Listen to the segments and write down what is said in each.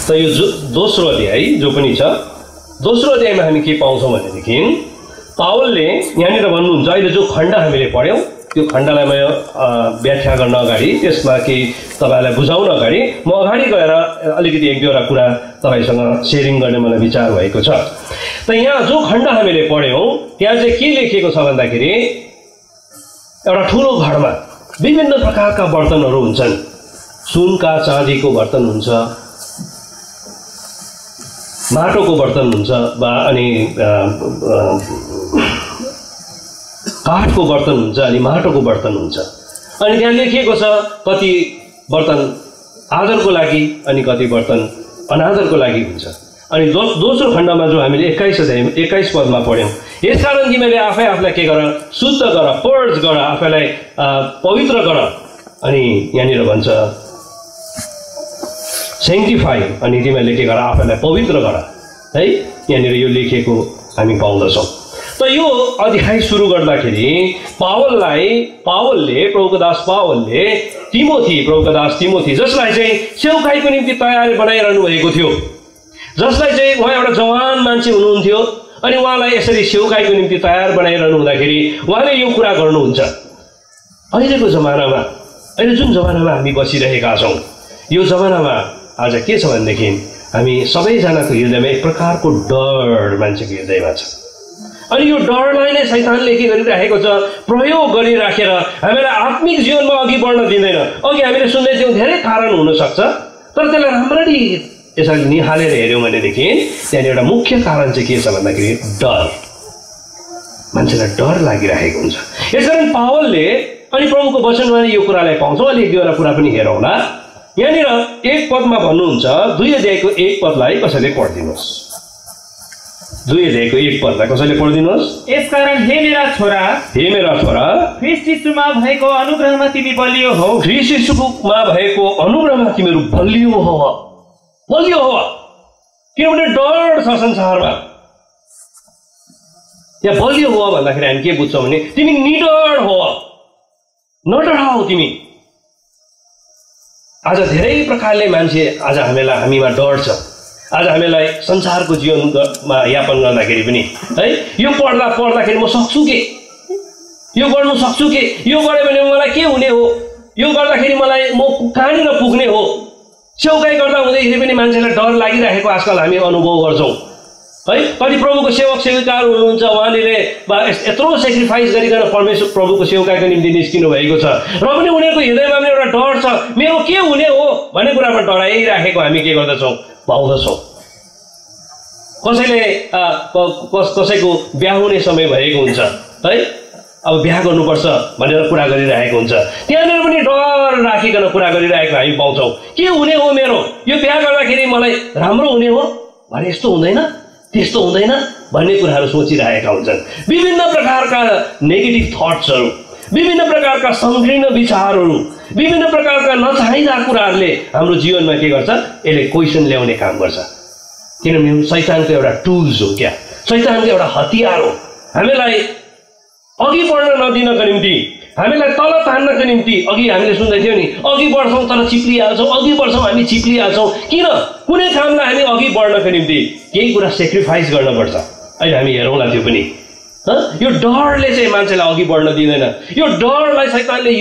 त यो दोस्रो अध्याय जो पनि छ, दोस्रो अध्यायमा हामी के पाउँछौँ भनेदेखि पावलले यहाँनिर भन्नुहुन्छ, अहिले जो खण्ड हामीले पढ्यौँ त्यो खण्डलाई म व्याख्या गर्न अगाडि, त्यसमा केही तपाईँलाई बुझाउन अगाडि म अगाडि गएर अलिकति एक दुईवटा कुरा तपाईँसँग सेयरिङ गर्ने मलाई विचार भएको छ। त यहाँ जो खण्ड हामीले पढ्यौँ त्यहाँ चाहिँ के लेखिएको छ भन्दाखेरि एउटा ठुलो घरमा विभिन्न प्रकारका बर्तनहरू हुन्छन्। सुनका चाँदीको बर्तन हुन्छ, माटोको बर्तन हुन्छ, अनि काठको बर्तन हुन्छ, अनि माटोको बर्तन हुन्छ। अनि त्यहाँ लेखिएको छ कति बर्तन आदरको लागि अनि कति बर्तन अनादरको लागि हुन्छ। अनि दोस्रो खण्डमा जो हामीले 21 पदमा पढ्यौँ, यसकारण तिमीले आफैलाई के गर, शुद्ध गर, पर्ज गर, आफैलाई पवित्र गर, अनि यहाँनिर भन्छ सेन्टिफाई, अनि तिमीले के गर, आफैलाई पवित्र गर है। यहाँनिर यो लेखिएको हामी पाउँदछौँ। त यो अध्याय सुरु गर्दाखेरि पावलले प्रभुको दास पावलले प्रभुको दास तिमोथी जसलाई चाहिँ सेवकाईको निम्ति तयारी बनाइरहनु भएको थियो, जसलाई चाहिँ उहाँ एउटा जवान मान्छे हुनुहुन्थ्यो, अनि उहाँलाई यसरी सेवकाईको निम्ति तयार बनाइरहनु हुँदाखेरि उहाँले यो कुरा गर्नुहुन्छ। अहिलेको जमानामा, अहिले जुन जमानामा हामी बसिरहेका छौँ, यो जमानामा आज के छ भनेदेखि हामी सबैजनाको हृदयमा एक प्रकारको डर मान्छेको हृदयमा छ। अनि यो डरलाई नै शैतानले के गरिराखेको छ, प्रयोग गरिराखेर हामीलाई आत्मिक जीवनमा अघि बढ्न दिँदैन। अघि हामीले सुन्दै थियौँ धेरै कारण हुनसक्छ, तर त्यसलाई राम्ररी यसरी निहालेर हेऱ्यौँ भनेदेखि त्यहाँनिर एउटा मुख्य कारण चाहिँ के छ भन्दाखेरि डर। मान्छेलाई डर लागिरहेको हुन्छ। यसकारण पावलले अनि प्रभुको वचनमा यो कुरालाई पाउँछौँ। अलि एक दुईवटा कुरा पनि हेरौँला। यहाँनिर 1 पदमा भन्नुहुन्छ, 2 अध्यायको 1 पदलाई कसैले पढिदिनुहोस्। 2 अध्यायको 1 पदलाई कसैले पढिदिनुहोस्। यसकारण हे मेरा छोरा, ख्रीष्ट यीशुमा भएको अनुग्रहमा तिमी बलियो हो। ख्रीष्ट यीशुमा भएको अनुग्रहमा तिमीहरू बलियो हो। किनभने डर छ संसारमा। यहाँ बलियो हो भन्दाखेरि हामी के बुझ्छौँ भने तिमी निडर हो, नडराऊ तिमी। आज धेरै प्रकारले मान्छे आज हामीमा डर छ। आज हामीलाई संसारको जीवनमा यापन गर्दाखेरि पनि है, यो पढ्दाखेरि म सक्छु के, यो गर्नु सक्छु के, यो गऱ्यो भने मलाई के हुने हो, यो गर्दाखेरि म कहाँनिर पुग्ने हो। सेवकाई गर्दा हुँदाखेरि पनि मान्छेलाई डर लागिरहेको आजकल हामी अनुभव गर्छौँ है। कति प्रभुको सेवक सेविकाहरू हुनुहुन्छ, उहाँले यत्रो सेक्रिफाइस गरिकन परमेश्वर प्रभुको सेवकाईको निम्ति निस्किनु भएको छ, र पनि उनीहरूको हृदयमा पनि एउटा डर छ, मेरो के हुने हो भन्ने कुरामा डराइराखेको हामी के गर्दछौँ, पाउँदछौँ। कसैको बिहा हुने समय भएको हुन्छ है, अब बिहा गर्नुपर्छ भनेर कुरा गरिरहेको हुन्छ, त्यहाँनिर पनि डर राखिकन कुरा गरिरहेको हामी पाउँछौँ। के हुने हो मेरो, यो बिहा गर्दाखेरि मलाई राम्रो हुने हो भने यस्तो हुँदैन, त्यस्तो हुँदैन भन्ने कुराहरू सोचिरहेका हुन्छन्। विभिन्न प्रकारका नेगेटिभ थट्सहरू, विभिन्न प्रकारका सङ्कीर्ण विचारहरू, विभिन्न प्रकारका नचाहिँदा कुराहरूले हाम्रो जीवनमा के गर्छ, यसले क्वेसन ल्याउने काम गर्छ। किनभने शैतानको एउटा टुल्स हो, क्या शैतानको एउटा हतियार हो। हामीलाई अघि बढ्न नदिनको निम्ति, हामीलाई तल तान्नको निम्ति, अघि हामीले सुन्दै थियौँ नि, अघि बढ्छौँ तर चिप्लिहाल्छौँ, अघि बढ्छौँ हामी चिप्लिहाल्छौँ। किन? कुनै कामलाई हामी अघि बढ्नको निम्ति केही कुरा सेक्रिफाइस गर्नुपर्छ। अहिले हामी हेरौँला त्यो पनि। यो डरले चाहिँ मान्छेलाई अघि बढ्न दिँदैन। यो डरलाई शैतानले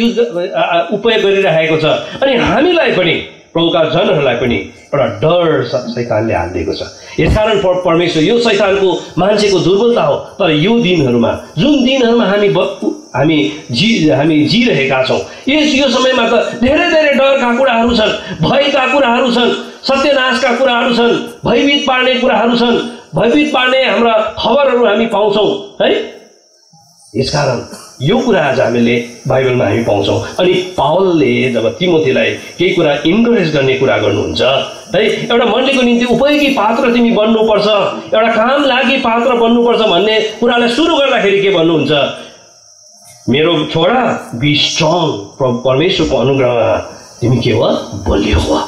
उपयोग गरिरहेको छ। अनि हामीलाई पनि, प्रभुका जनहरूलाई पनि एउटा डर शैतानले हालिदिएको छ। यसकारण परमेश्वर, यो शैतानको मान्छेको दुर्बलता हो। तर यो दिनहरूमा, जुन दिनहरूमा हामी जिरहेका छौँ, यो समयमा त धेरै धेरै डरका कुराहरू छन्, भयका कुराहरू छन्, सत्यनाशका कुराहरू छन्, भयभीत पार्ने कुराहरू छन्, भयभीत पार्ने हाम्रा खबरहरू हामी पाउँछौँ है। यसकारण यो कुरा आज हामीले बाइबलमा हामी पाउँछौँ। अनि पावलले जब तिमोथीलाई केही कुरा इन्करेज गर्ने कुरा गर्नुहुन्छ है, एउटा मण्डलीको निम्ति उपयोगी पात्र तिमी बन्नुपर्छ, एउटा काम लागि पात्र बन्नुपर्छ भन्ने कुरालाई सुरु गर्दाखेरि के भन्नुहुन्छ, मेरो छोरा बी स्ट्रङ, परमेश्वरको अनुग्रहमा तिमी के हो, बलियो हो।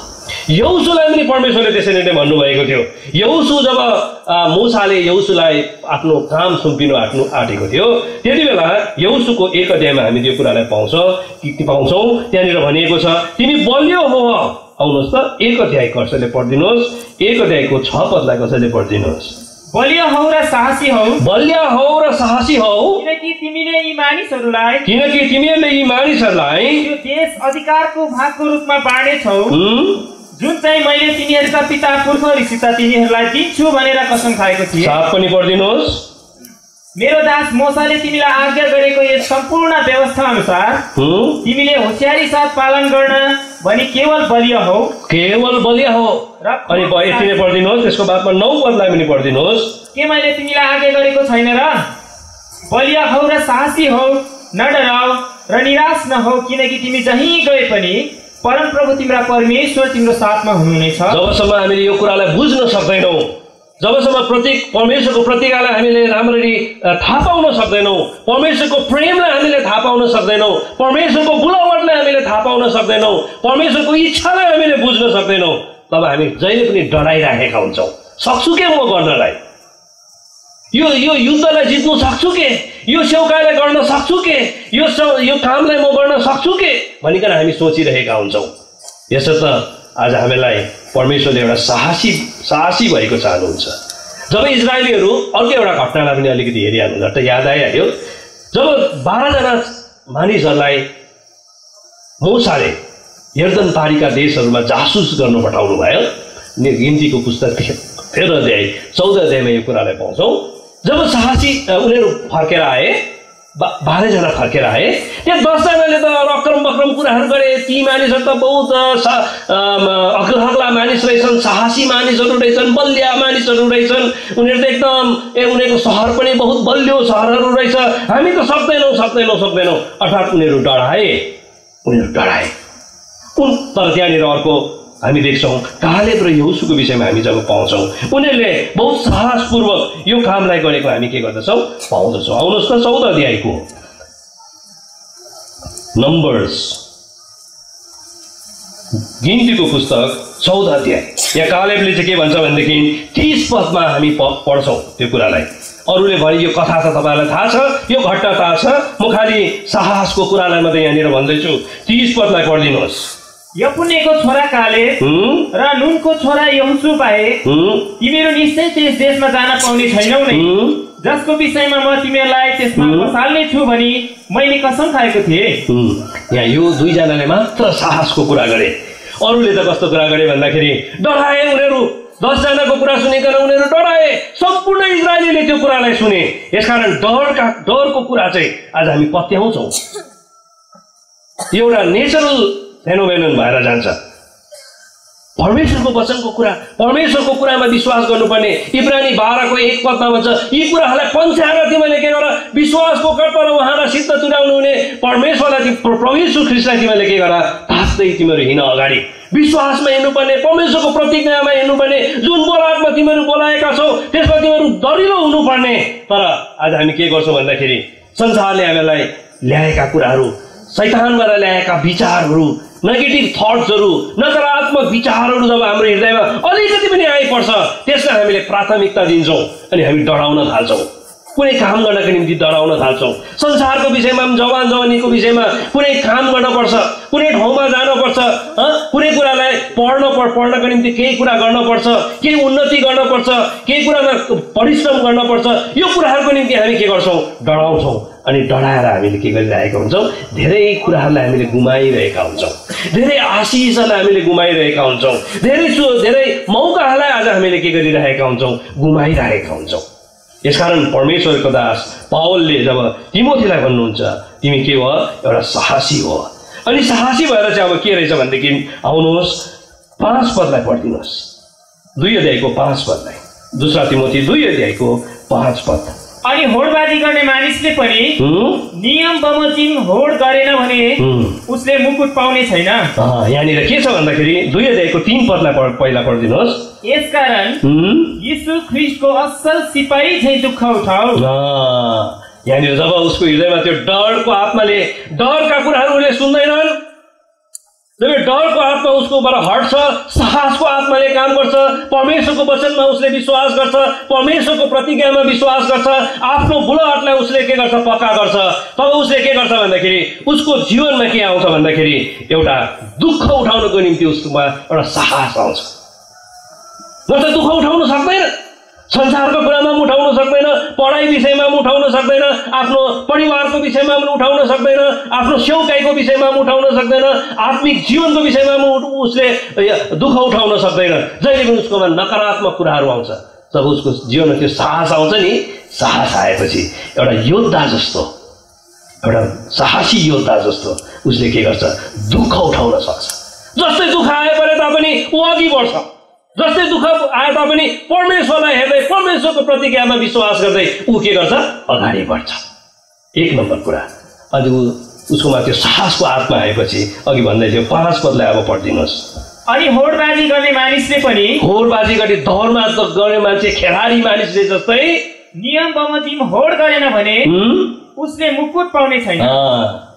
यहोशुलाई पनि परमेश्वरले त्यसरी नै भन्नुभएको थियो। यहोशु जब मूसाले यहोशुलाई आफ्नो काम सुम्पिनु आँटेको थियो, त्यति बेला यहोशुको 1 अध्यायमा हामी त्यो कुरालाई पाउँछौँ। त्यहाँनिर भनिएको छ, तिमी बलियो हो आउनुहोस् त 1 अध्याय कसैले पढिदिनुहोस् 1 अध्यायको 6 पदलाई कसैले पढिदिनुहोस्। बलिया हौ र साहसी हौ, बलिया हौ र साहसी हौ, किनकि तिमीले यी मानिसहरूलाई यो देश अधिकारको भागको रूपमा बाँडेछौ, जुन चाहिँ मैले तिनीहरूका पिता पुर्खौलीसित तिनीहरूलाई दिन्छु भनेर कसम खाएको थिएँ। 7 पनि पढिदिनुहोस्। मेरो दास मोसाले तिमीलाई आज्ञा गरेको यस सम्पूर्ण व्यवस्था अनुसार तिमीले होशियारी साथ पालन गर्न भनी केवल बलिया हौ, अनि यति नै पढिदिनुहोस्। त्यसको बादमा 9 पदलाई पनि पढिदिनुहोस्। के मैले तिमीलाई आज्ञा गरेको छैन र? बलिया हौ र साहसी हौ, न डराऊ र निराश नहौ, किनकि तिमी जहीँ गए पनि परमप्रभु तिम्रा परमेश्वर तिम्रो साथमा हुनुहुनेछ। जबसम्म हामीले यो कुरालाई बुझ्न सक्दैनौँ, जबसम्म परमेश्वरको प्रतिज्ञालाई हामीले राम्ररी थाहा पाउन सक्दैनौँ, परमेश्वरको प्रेमलाई हामीले थाहा पाउन सक्दैनौँ, परमेश्वरको बुलावटलाई हामीले थाहा पाउन सक्दैनौँ, परमेश्वरको इच्छालाई हामीले बुझ्न सक्दैनौँ, तब हामी जहिले पनि डराइराखेका हुन्छौँ। सक्छु के म गर्नलाई, यो युद्धलाई जित्नु सक्छु के, यो सेवकालाई गर्न सक्छु के, यो कामलाई म गर्न सक्छु के भनिकन हामी सोचिरहेका हुन्छौँ। यसर्थ आज हामीलाई परमेश्वरले एउटा साहसी भएको चाहनुहुन्छ। जब इजरायलीहरू अर्को एउटा घटनालाई पनि अलिकति हेरिहाल्नु, झट्ट याद आइहाल्यो। जब 12 जना मानिसहरूलाई मूसाले यर्दन पारीका देशहरूमा जासुस गर्न पठाउनु भयो, गिन्तीको पुस्तक 13 अध्याय 14 अध्यायमा यो कुरालाई पाउँछौँ। जब साहसी उनीहरू फर्केर आए, 12 जना फर्केर आए, त्यहाँ 10 जनाले त अक्रम बक्रम कुराहरू गरे। ती मानिसहरू त बहुत अग्ला मानिस रहेछन्, साहसी मानिसहरू रहेछन्, बलिया मानिसहरू रहेछन्, उनीहरू त एकदम उनीहरूको सहर पनि बहुत बलियो सहरहरू रहेछ, हामी त सक्दैनौँ। अर्थात् उनीहरू डराए। तर त्यहाँनिर अर्को हामी देख्छौँ कालेब र यहोशूको विषयमा हामी जब पाउँछौँ, उनीहरूले बहुत साहसपूर्वक यो कामलाई गरेको हामी के गर्दछौँ पाउँदछौँ। आउनुहोस् त 14 अध्यायको नम्बर्स, गिन्तीको पुस्तक 14 अध्याय। यहाँ कालेबले चाहिँ के भन्छ भनेदेखि 30 पदमा हामी पढ्छौँ त्यो कुरालाई। अरूले भने यो कथा त तपाईँलाई थाहा छ, यो घटना थाहा छ, म खालि साहसको कुरालाई मात्रै यहाँनिर भन्दैछु। 30 पदलाई पढिदिनुहोस्। यपुन्नेको छोरा कालेब र नुनको छोरा यहोशू बाहेक तिमीहरू निश्चय त्यस देशमा जान पाउने छैनौ नै, जसको विषयमा म तिमीहरूलाई त्यसमा बसाल्ने छु भनी मैले कसम खाएको थिएँ। यहाँ यो 2 जनाले मात्र साहसको कुरा गरे। अरूले त कस्तो कुरा गरे भन्दाखेरि डराए उनीहरू। 10 जनाको कुरा सुनेकन उनीहरू डराए। सम्पूर्ण इजरायलीले त्यो कुरालाई सुने। यसकारण डरको कुरा चाहिँ आज हामी पत्याउँछौँ। एउटा नेचरल फेनोमेनन भएर जान्छ। परमेश्वरको वचनको कुरा, परमेश्वरको कुरामा विश्वास गर्नुपर्ने। इब्रानी 12 को 1 पदमा भन्छ, यी कुराहरूलाई पन्छाएर तिमीले के गर, विश्वासको कर्ता र उहाँलाई सिद्ध तुल्याउनु हुने परमेश्वरलाई, प्रभु येशू ख्रीष्टलाई तिमीले के गर, तात्दै तिमीहरू हिँड अगाडि। विश्वासमा हिँड्नुपर्ने, परमेश्वरको प्रतिज्ञामा हिँड्नुपर्ने, जुन बोलावटमा तिमीहरू बोलाएका छौ त्यसमा तिमीहरू दरिलो हुनुपर्ने। तर आज हामी के गर्छौँ भन्दाखेरि संसारले हामीलाई ल्याएका कुराहरू, शैतानबाट ल्याएका विचारहरू, नेगेटिभ थट्सहरू, नकारात्मक विचारहरू जब हाम्रो हृदयमा अलिकति पनि आइपर्छ, त्यसलाई हामीले प्राथमिकता दिन्छौँ अनि हामी डराउन थाल्छौँ। कुनै काम गर्नको निम्ति डराउन थाल्छौँ। संसारको विषयमा, जवान जवानीको विषयमा कुनै काम गर्नुपर्छ, कुनै ठाउँमा जानुपर्छ, कुनै कुरालाई पढ्नको निम्ति केही कुरा गर्नुपर्छ, केही उन्नति गर्नुपर्छ, केही कुरामा परिश्रम गर्नुपर्छ, यो कुराहरूको निम्ति हामी के गर्छौँ, डराउँछौँ। अनि डराएर हामीले के गरिरहेका हुन्छौँ, धेरै कुराहरूलाई हामीले गुमाइरहेका हुन्छौँ, धेरै आशिषहरूलाई हामीले गुमाइरहेका हुन्छौँ, धेरै मौकाहरूलाई आज हामीले के गरिरहेका हुन्छौँ, गुमाइरहेका हुन्छौँ। यसकारण परमेश्वरको दास पावलले जब तिमोथीलाई भन्नुहुन्छ तिमी के हो, एउटा साहसी हो। अनि साहसी भएर चाहिँ अब के रहेछ भनेदेखि आउनुहोस् 5 पदलाई पढिदिनुहोस्। 2 अध्यायको 5 पदलाई, 2 तिमोथी 2 अध्यायको 5 पद। अनि होडबाजी गर्ने मानिसले पनि नियम बमोजिम होड गरेन भने उसले मुकुट पाउने छैन। यहाँनिर के छ भन्दाखेरि 2 अध्यायको 3 पदलाई पहिला पढिदिनुहोस्। यसकारण यीशु ख्रीष्टको असल सिपाही झैं दुःख उठाऊ। यहाँनिर जब उसको हृदयमा त्यो डरको आत्माले, डरका कुराहरू उसले सुन्दैनन्, जब डरको आत्मा उसकोबाट हट्छ, साहसको आत्माले काम गर्छ, परमेश्वरको वचनमा उसले विश्वास गर्छ, परमेश्वरको प्रतिज्ञामा विश्वास गर्छ, आफ्नो बुलाहटलाई उसले के गर्छ, पक्का गर्छ, तब उसले के गर्छ भन्दाखेरि उसको जीवनमा के आउँछ भन्दाखेरि एउटा दुःख उठाउनको निम्ति उसमा एउटा साहस आउँछ। न त दुःख उठाउन सक्दैन, संसारको कुरामा पनि उठाउन सक्दैन, पढाइ विषयमा पनि उठाउन सक्दैन, आफ्नो परिवारको विषयमा पनि उठाउन सक्दैन, आफ्नो सेवकाईको विषयमा पनि उठाउन सक्दैन, आत्मिक जीवनको विषयमा पनि उसले दुःख उठाउन सक्दैन। जहिले पनि उसकोमा नकारात्मक कुराहरू आउँछ, तब उसको जीवनमा त्यो साहस आउँछ नि। साहस आएपछि एउटा योद्धा जस्तो, एउटा साहसी योद्धा जस्तो उसले के गर्छ, दुःख उठाउन सक्छ। जस्तै दुःख आए परे तापनि ऊ अघि बढ्छ, जस्तै दुःख आए तापनि परमेश्वरलाई हेर्दै, परमेश्वरको प्रतिज्ञामा विश्वास गर्दै ऊ के गर्छ, अगाडि बढ्छ। एक नम्बर कुरा। अनि उसकोमा त्यो साहसको आत्मा आएपछि अघि भन्दै थियो 5 पदलाई अब पढिदिनुहोस्। अनि होडबाजी गर्ने मानिसले पनि, होडबाजी गर्ने दौडमा गर्ने मान्छे, खेलाडी मानिसले जस्तै नियम बमोजिम होड गरेन भने उसले मुकुट पाउने छैन।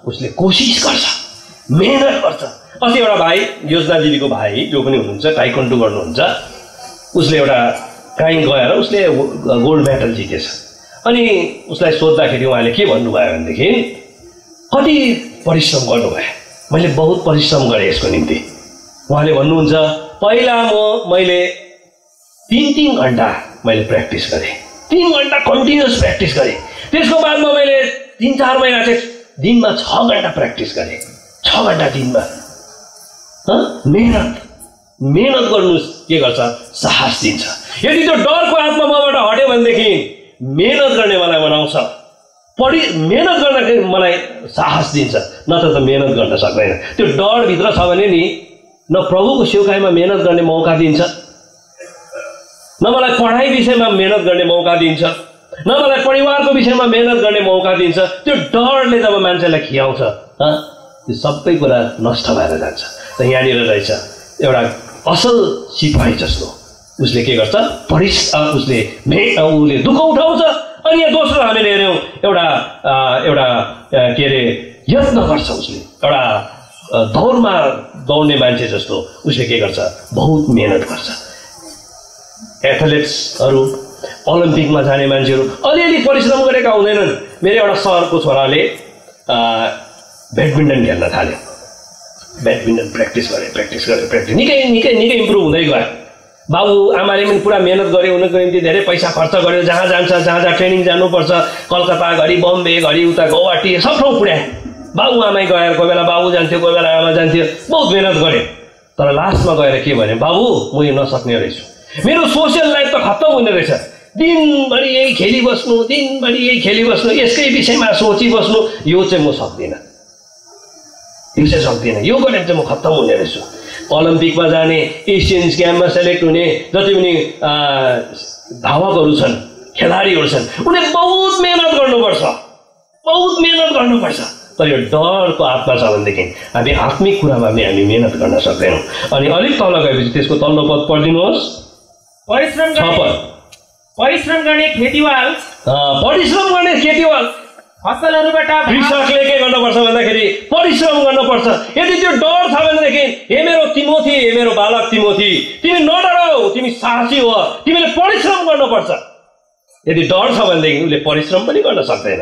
उसले कोसिस गर्छ, मेहनत गर्छ। अस्ति एउटा भाइ, योजना दिदीको भाइ जो पनि हुनुहुन्छ, ताइक्वान्डो गर्नुहुन्छ, उसले एउटा कहीँ गएर उसले गोल्ड मेडल जितेछ। अनि उसलाई सोद्धाखेरि उहाँले के भन्नुभयो भनेदेखि, कति परिश्रम गर्नुभयो? मैले बहुत परिश्रम गरेँ यसको निम्ति। उहाँले भन्नुहुन्छ, पहिला मैले 3-3 घन्टा मैले प्र्याक्टिस गरेँ, 3 घन्टा कन्टिन्युस प्र्याक्टिस गरेँ। त्यसको बादमा मैले 3-4 महिना चाहिँ दिनमा 6 घन्टा प्र्याक्टिस गरेँ, 6 घन्टा दिनमा। मेहनत गर्नु के गर्छ, साहस दिन्छ। यदि त्यो डरको आत्मा मबाट हट्यो भनेदेखि मेहनत गर्ने मलाई बनाउँछ, मेहनत गर्न मलाई साहस दिन्छ, नत्र त मेहनत गर्न सक्दैन। त्यो डर भित्र छ भने नि न प्रभुको सेवकाईमा मेहनत गर्ने मौका दिन्छ, न मलाई पढाइ विषयमा मेहनत गर्ने मौका दिन्छ, न मलाई परिवारको विषयमा मेहनत गर्ने मौका दिन्छ। त्यो डरले जब मान्छेलाई खियाउँछ, त्यो सबै कुरा नष्ट भएर जान्छ। त यहाँनिर रहेछ एउटा असल सिपाही जस्तो उसले के गर्छ, उसले दुःख उठाउँछ। अनि यहाँ दोस्रो हामीले हेऱ्यौँ, एउटा के अरे यत्न गर्छ। उसले एउटा दौडमा दौड्ने मान्छे जस्तो उसले के गर्छ, बहुत मेहनत गर्छ। एथलेट्सहरू, ओलम्पिकमा जाने मान्छेहरू अलिअलि परिश्रम गरेका हुँदैनन्। मेरो एउटा सहरको छोराले ब्याडमिन्टन खेल्न थाल्यो। ब्याडमिन्टन प्र्याक्टिस गरे, निकै इम्प्रुभ हुँदै गयो। बाबु आमाले पनि पुरा मेहनत गरे, उनीहरूको निम्ति धेरै पैसा खर्च गर्यो। जहाँ जान्छ, जहाँ ट्रेनिङ जानुपर्छ, कलकत्ता घरि, बम्बे घरि, उता गौहाटी, सब ठाउँ पुर्याए। बाबु आमै गएर कोही बेला बाबु जान्थ्यो, कोही बेला आमा जान्थ्यो, बहुत मेहनत गरे। तर लास्टमा गएर के भने, बाबु म यो नसक्ने रहेछु, मेरो सोसियल लाइफ त खत्तम हुने रहेछ। दिनभरि यही खेलिबस्नु, यसकै विषयमा सोचिबस्नु, यो चाहिँ म सक्दिनँ, यो गरेर चाहिँ म खत्तम हुने रहेछु। ओलम्पिकमा जाने, एसियन्स गेममा सेलेक्ट हुने जति पनि धावकहरू छन्, खेलाडीहरू छन्, उनीहरूले बहुत मेहनत गर्नुपर्छ। तर यो डरको आत्मा छ भनेदेखि हामी आत्मिक कुरामा पनि हामी मेहनत गर्न सक्दैनौँ। अनि अलिक तल गएपछि त्यसको तल्लो पद पढिदिनुहोस्। परिश्रम गर्ने खेतीवाल, फसलहरूबाट कृषकले के गर्नुपर्छ भन्दाखेरि परिश्रम गर्नुपर्छ। यदि त्यो डर छ भनेदेखि, हे मेरो तिमोथी, हे मेरो बालक तिमोथी, तिमी नडराऊ, तिमी साहसी हो, तिमीले परिश्रम गर्नुपर्छ। यदि डर छ भनेदेखि उसले परिश्रम पनि गर्न सक्दैन।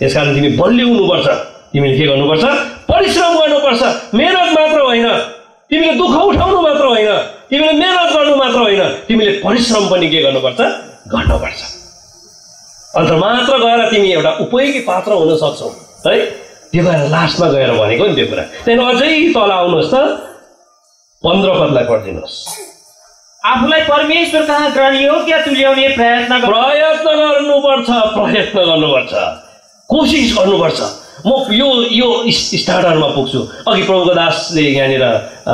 यसकारण तिमी बलियो हुनुपर्छ। तिमीले के गर्नुपर्छ, परिश्रम गर्नुपर्छ। मेहनत मात्र होइन, तिमीले दुःख उठाउनु मात्र होइन, तिमीले मेहनत गर्नु मात्र होइन, तिमीले परिश्रम पनि के गर्नुपर्छ, अन्त मात्र गएर तिमी एउटा उपयोगी पात्र हुन सक्छौ है। त्यो गएर लास्टमा गएर भनेको नि त्यो कुरा। त्यहाँदेखि अझै तल आउनुहोस् त, 15 पदलाई पढिदिनुहोस्। आफूलाई परमेश्वर कहाँ ग्रहण योग्य तुल्याउने प्रयत्न गर्नुपर्छ, कोसिस गर्नुपर्छ। म यो स्टार्टरमा पुग्छु। अघि प्रभुको दासले यहाँनिर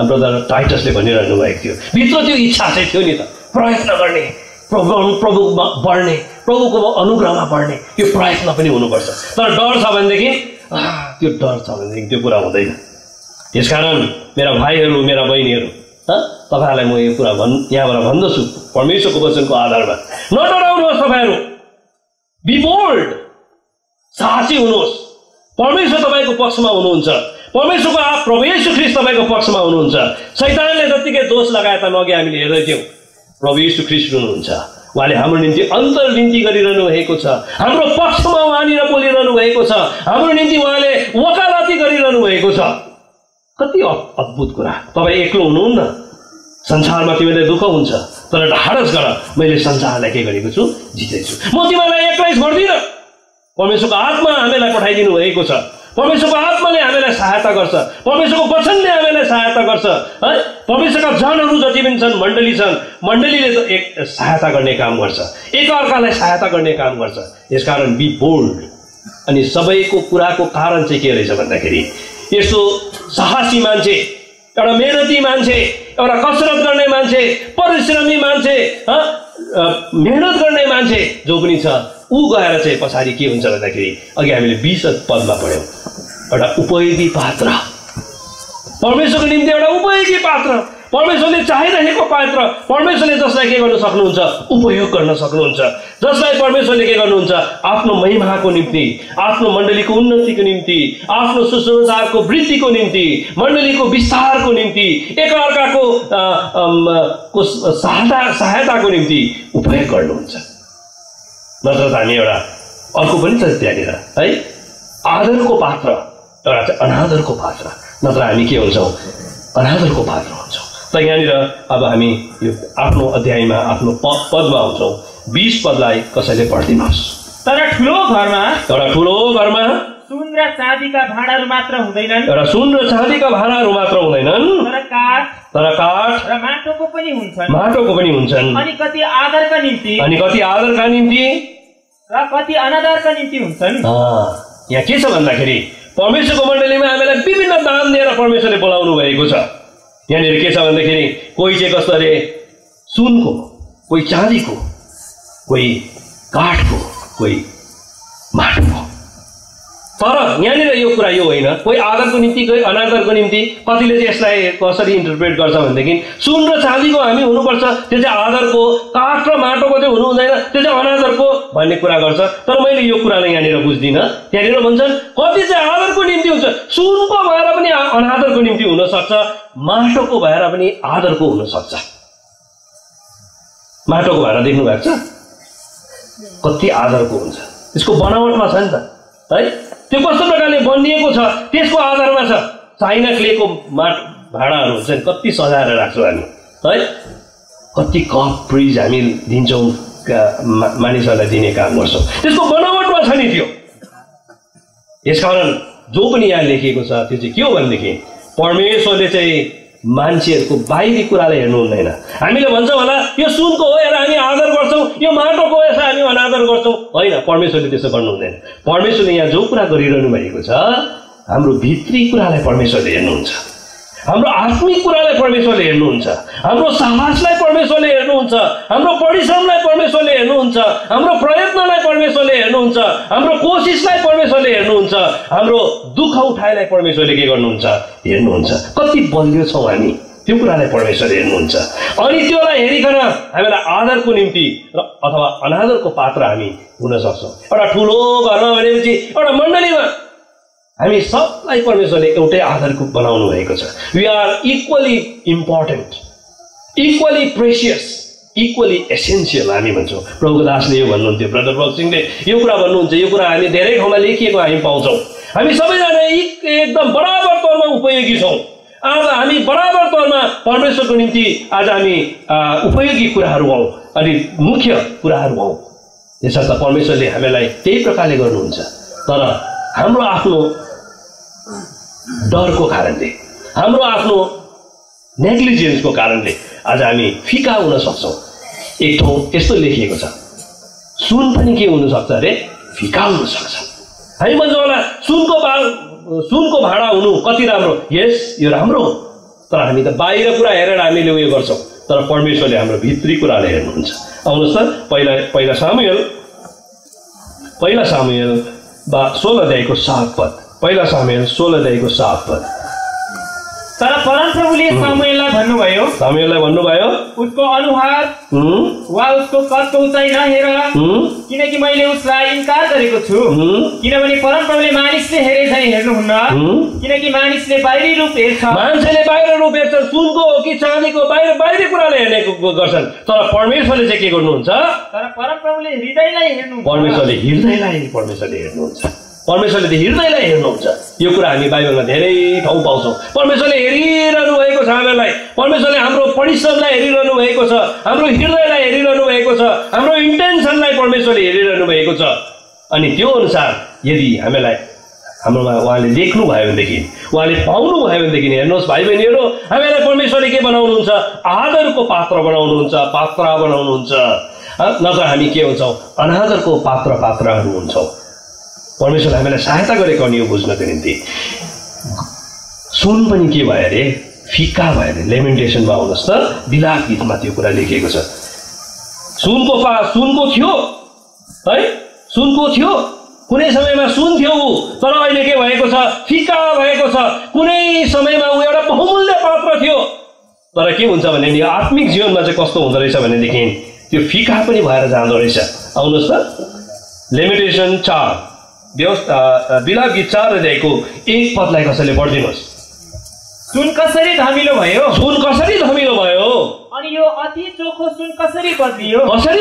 ब्रदर टाइटसले भनिरहनु भएको थियो, भित्र त्यो इच्छा चाहिँ थियो नि त, प्रयत्न गर्ने, प्रभुमा बढ्ने, प्रभुको अनुग्रहमा बढ्ने, यो प्रयत्न पनि हुनुपर्छ। तर डर छ भनेदेखि त्यो कुरा हुँदैन। यसकारण मेरा भाइहरू, मेरा बहिनीहरू, तपाईँहरूलाई म यो कुरा यहाँबाट भन्दछु परमेश्वरको वचनको आधारमा, नडराउनुहोस्। तपाईँहरू बी बोल्ड, साहसी हुनुहोस्। परमेश्वर तपाईँको पक्षमा हुनुहुन्छ। परमेश्वरको प्रभु येशू ख्रीष्ट तपाईँको पक्षमा हुनुहुन्छ। शैतानले जतिकै दोष लगाए त अघि हामीले हेर्दै थियौँ, प्रभु येशू ख्रीष्ट हुनुहुन्छ। उहाँले हाम्रो निम्ति अन्तर्निन्ती गरिरहनु भएको छ, हाम्रो पक्षमा उहाँनिर बोलिरहनु भएको छ, हाम्रो निम्ति उहाँले वकालती गरिरहनु भएको छ। कति अद्भुत कुरा। तपाईँ एक्लो हुनुहुन्न, संसारमा तिमीलाई दुःख हुन्छ, तर ढाडस गर, मैले संसारलाई के गरेको छु, जितेछु। म तिमीलाई एक्लै छोड्दिनँ। परमेश्वरको आत्मा हामीलाई पठाइदिनु भएको छ। परमेश्वरको आत्माले हामीलाई सहायता गर्छ, परमेश्वरको वचनले हामीलाई सहायता गर्छ है। परमेश्वरका जनहरू जति पनि छन्, मण्डली छन्, मण्डलीले त एक सहायता गर्ने काम गर्छ, एकअर्कालाई सहायता गर्ने काम गर्छ। यसकारण बी बोल्ड। अनि सबैको कुराको कारण चाहिँ के रहेछ भन्दाखेरि, यस्तो साहसी मान्छे, एउटा मेहनती मान्छे, एउटा कसरत गर्ने मान्छे, परिश्रमी मान्छे, मेहनत गर्ने मान्छे जो पनि छ, ऊ गएर चाहिँ पछाडि के हुन्छ भन्दाखेरि, अघि हामीले 20 पदमा पढ्यौँ, एउटा उपयोगी पात्र, परमेश्वरको निम्ति एउटा उपयोगी पात्र, परमेश्वरले चाहिरहेको पात्र, परमेश्वरले जसलाई के गर्न सक्नुहुन्छ, उपयोग गर्न सक्नुहुन्छ, जसलाई परमेश्वरले के गर्नुहुन्छ, आफ्नो महिमाको निम्ति, आफ्नो मण्डलीको उन्नतिको निम्ति, आफ्नो सुसमाचारको वृद्धिको निम्ति, मण्डलीको विस्तारको निम्ति, एकअर्काको सहायताको निम्ति उपयोग गर्नुहुन्छ। नत्र त हामी एउटा अर्को पनि छ त्यहाँनिर है, आदरको पात्र, एउटा चाहिँ अनादरको पात्र। नत्र हामी के हुन्छौँ, अनादरको पात्र हुन्छौँ। त यहाँनिर अब हामी यो आफ्नो अध्यायमा आफ्नो पदमा आउँछौँ। 20 पदलाई कसैले पढिदिनुहोस्। तर ठुलो घरमा, एउटा ठुलो घरमा सुन र चाँदीका भाँडाहरू मात्र हुँदैनन्, एउटा सुन र चाँदीका भाँडाहरू मात्र हुँदैनन्, तर काठ र माटोको पनि हुन्छन्, माटोको पनि हुन्छन्। अनि कति आदरका निम्ति, अनि कति आदरका निम्ति र कति अनादरका निम्ति हुन्छन्। यहाँ के छ भन्दाखेरि, परमेश्वरको मण्डलीमा हामीलाई विभिन्न दान दिएर परमेश्वरले बोलाउनु भएको छ। यहाँनिर के छ भन्दाखेरि, कोही चाहिँ कस्तो अरे सुनको, कोही चाँदीको, कोही काठको, कोही माटोको। तर यहाँनिर यो कुरा यो होइन, कोही आदरको निम्ति, कोही अनादरको निम्ति। कतिले चाहिँ यसलाई कसरी इन्टरप्रेट गर्छ भनेदेखि, सुन र चाँदीको हामी हुनुपर्छ, त्यो चाहिँ आदरको, काठ र माटोको चाहिँ हुनु हुँदैन, त्यो चाहिँ अनादरको भन्ने कुरा गर्छ। तर मैले यो कुरालाई यहाँनिर बुझ्दिनँ। त्यहाँनिर भन्छन् कति चाहिँ आदरको निम्ति हुन्छ, सुनको भएर पनि अनादरको निम्ति हुनसक्छ, माटोको भएर पनि आदरको हुनसक्छ। माटोको भएर देख्नु भएको छ कति आदरको हुन्छ, त्यसको बनावटमा छ नि त है, त्यो कस्तो प्रकारले बनिएको छ त्यसको आधारमा छ। चाइना क्लेको भाँडाहरू हुन्छ नि, कति सजाएर राख्छौँ हामी है, कति कप फ्रिज हामी दिन्छौँ, मानिसहरूलाई दिने काम गर्छौँ, त्यसको बनावटमा छ नि त्यो। यसकारण जो पनि यहाँ लेखिएको छ त्यो चाहिँ के हो भनेदेखि, परमेश्वरले चाहिँ मान्छेहरूको बाहिरी कुरालाई हेर्नु हुँदैन। हामीले भन्छौँ होला यो सुनको हो यसलाई हामी आदर गर्छौँ, यो माटोको हो यसलाई हामी अनादर गर्छौँ, होइन, परमेश्वरले त्यसो गर्नु हुँदैन। परमेश्वरले यहाँ जो कुरा गरिरहनु भएको छ, हाम्रो भित्री कुरालाई परमेश्वरले हेर्नुहुन्छ, हाम्रो आत्मिक कुरालाई परमेश्वरले हेर्नुहुन्छ, हाम्रो साहसलाई परमेश्वरले हेर्नुहुन्छ, हाम्रो परिश्रमलाई परमेश्वरले हेर्नुहुन्छ, हाम्रो प्रयत्नलाई परमेश्वरले हेर्नुहुन्छ, हाम्रो कोसिसलाई परमेश्वरले हेर्नुहुन्छ, हाम्रो दुःख उठाइलाई परमेश्वरले के गर्नुहुन्छ, हेर्नुहुन्छ। कति बलियो छौँ हामी, त्यो कुरालाई परमेश्वरले हेर्नुहुन्छ। अनि त्योलाई हेरिकन हामीलाई आदरको निम्ति र अथवा अनादरको पात्र हामी हुन सक्छौँ। एउटा ठुलो घरमा भनेपछि एउटा मण्डलीमा हामी सबलाई परमेश्वरले एउटै आधारको बनाउनु भएको छ। We are equally important, equally precious, equally essential हामी भन्छौँ। प्रभुको दासले यो भन्नुहुन्थ्यो, ब्रदर भगत सिंहले यो कुरा भन्नुहुन्छ, यो कुरा हामी धेरै ठाउँमा लेखिएको हामी पाउँछौँ। हामी सबैजना एकदम बराबर तौरमा उपयोगी छौँ। आज हामी बराबर तौरमा परमेश्वरको निम्ति आज हामी उपयोगी कुराहरू हौँ अनि मुख्य कुराहरू हौँ। यसर्थ परमेश्वरले हामीलाई त्यही प्रकारले गर्नुहुन्छ। तर हाम्रो आफ्नो डरको कारणले, हाम्रो आफ्नो नेग्लिजेन्सको कारणले आज हामी फिका हुन सक्छौँ। एक ठाउँ यस्तो लेखिएको छ, सुन पनि के हुनसक्छ अरे, फिका हुनसक्छ। हामी भन्छौँ होला सुनको भाँडा हुनु कति राम्रो, यस यो राम्रो हो, तर हामी त बाहिर कुरा हेरेर हामीले उयो गर्छौँ, तर परमेश्वरले हाम्रो भित्री कुराले हेर्नुहुन्छ। आउनुहोस् त पहिला सामुएल 16 अध्यायको 7 पद। पहिला सामुएल 16 अध्यायको 7 पद। तर परमप्रभुले सामुएललाई भन्नुभयो, धमिलोलाई भन्नुभयो उसको अनुहार वा उसको कदको उचाइ नहेर, किनकि मैले उसलाई इन्कार गरेको छु। किनभने परमप्रभुले मानिसले हेरे झैँ हेर्नुहुन्न, किनकि मानिसले बाहिरी रूप हेर्छ, मान्छेले बाहिर रूप हेर्छ, सुनको हो कि चाँदीको बाहिरी कुराले हेर्ने गर्छन्, तर परमेश्वरले चाहिँ के गर्नुहुन्छ? तर परमप्रभुले हृदयलाई हेर्नुहुन्छ। परमेश्वरले हेर्नुहुन्छ। परमेश्वरले हृदयलाई हेर्नुहुन्छ। यो कुरा हामी बाइबलमा धेरै ठाउँ पाउँछौँ। परमेश्वरले हेरिरहनु भएको छ हामीलाई। परमेश्वरले हाम्रो परिश्रमलाई हेरिरहनु भएको छ, हाम्रो हृदयलाई हेरिरहनु भएको छ, हाम्रो इन्टेन्सनलाई परमेश्वरले हेरिरहनु भएको छ। अनि त्यो अनुसार यदि हामीलाई हाम्रोमा उहाँले लेख्नु भयो भनेदेखि, उहाँले पाउनु भयो भनेदेखि, हेर्नुहोस् भाइ बहिनीहरू, हामीलाई परमेश्वरले के बनाउनुहुन्छ? आदरको पात्र बनाउनुहुन्छ, पात्र बनाउनुहुन्छ। नत्र हामी के हुन्छौँ? अनादरको पात्रहरू हुन्छौँ। परमेश्वरले हामीलाई सहायता गरेको अनि यो बुझ्नको निम्ति। सुन पनि के भयो अरे? फिक्का भयो अरे। लेमेन्टेसनमा आउनुहोस् त, विलाप गीतमा त्यो कुरा लेखिएको छ। सुनको थियो है, सुनको थियो, कुनै समयमा सुन थियो ऊ, तर अहिले के भएको छ? फिक्का भएको छ। कुनै समयमा ऊ एउटा बहुमूल्य पात्र थियो, तर के हुन्छ भने नि आत्मिक जीवनमा चाहिँ कस्तो हुँदो रहेछ भनेदेखि त्यो फिक्का पनि भएर जाँदो रहेछ। आउनुहोस् त, लेमेन्टेसन 4 विलाप गीत 4 अध्यायको 1 पदलाई कसैले पढिदिनुहोस्। सुन कसरी धमिलो भयो, सुन कसरी धमिलो भयो, अनि यो अति चोखो सुन कसरी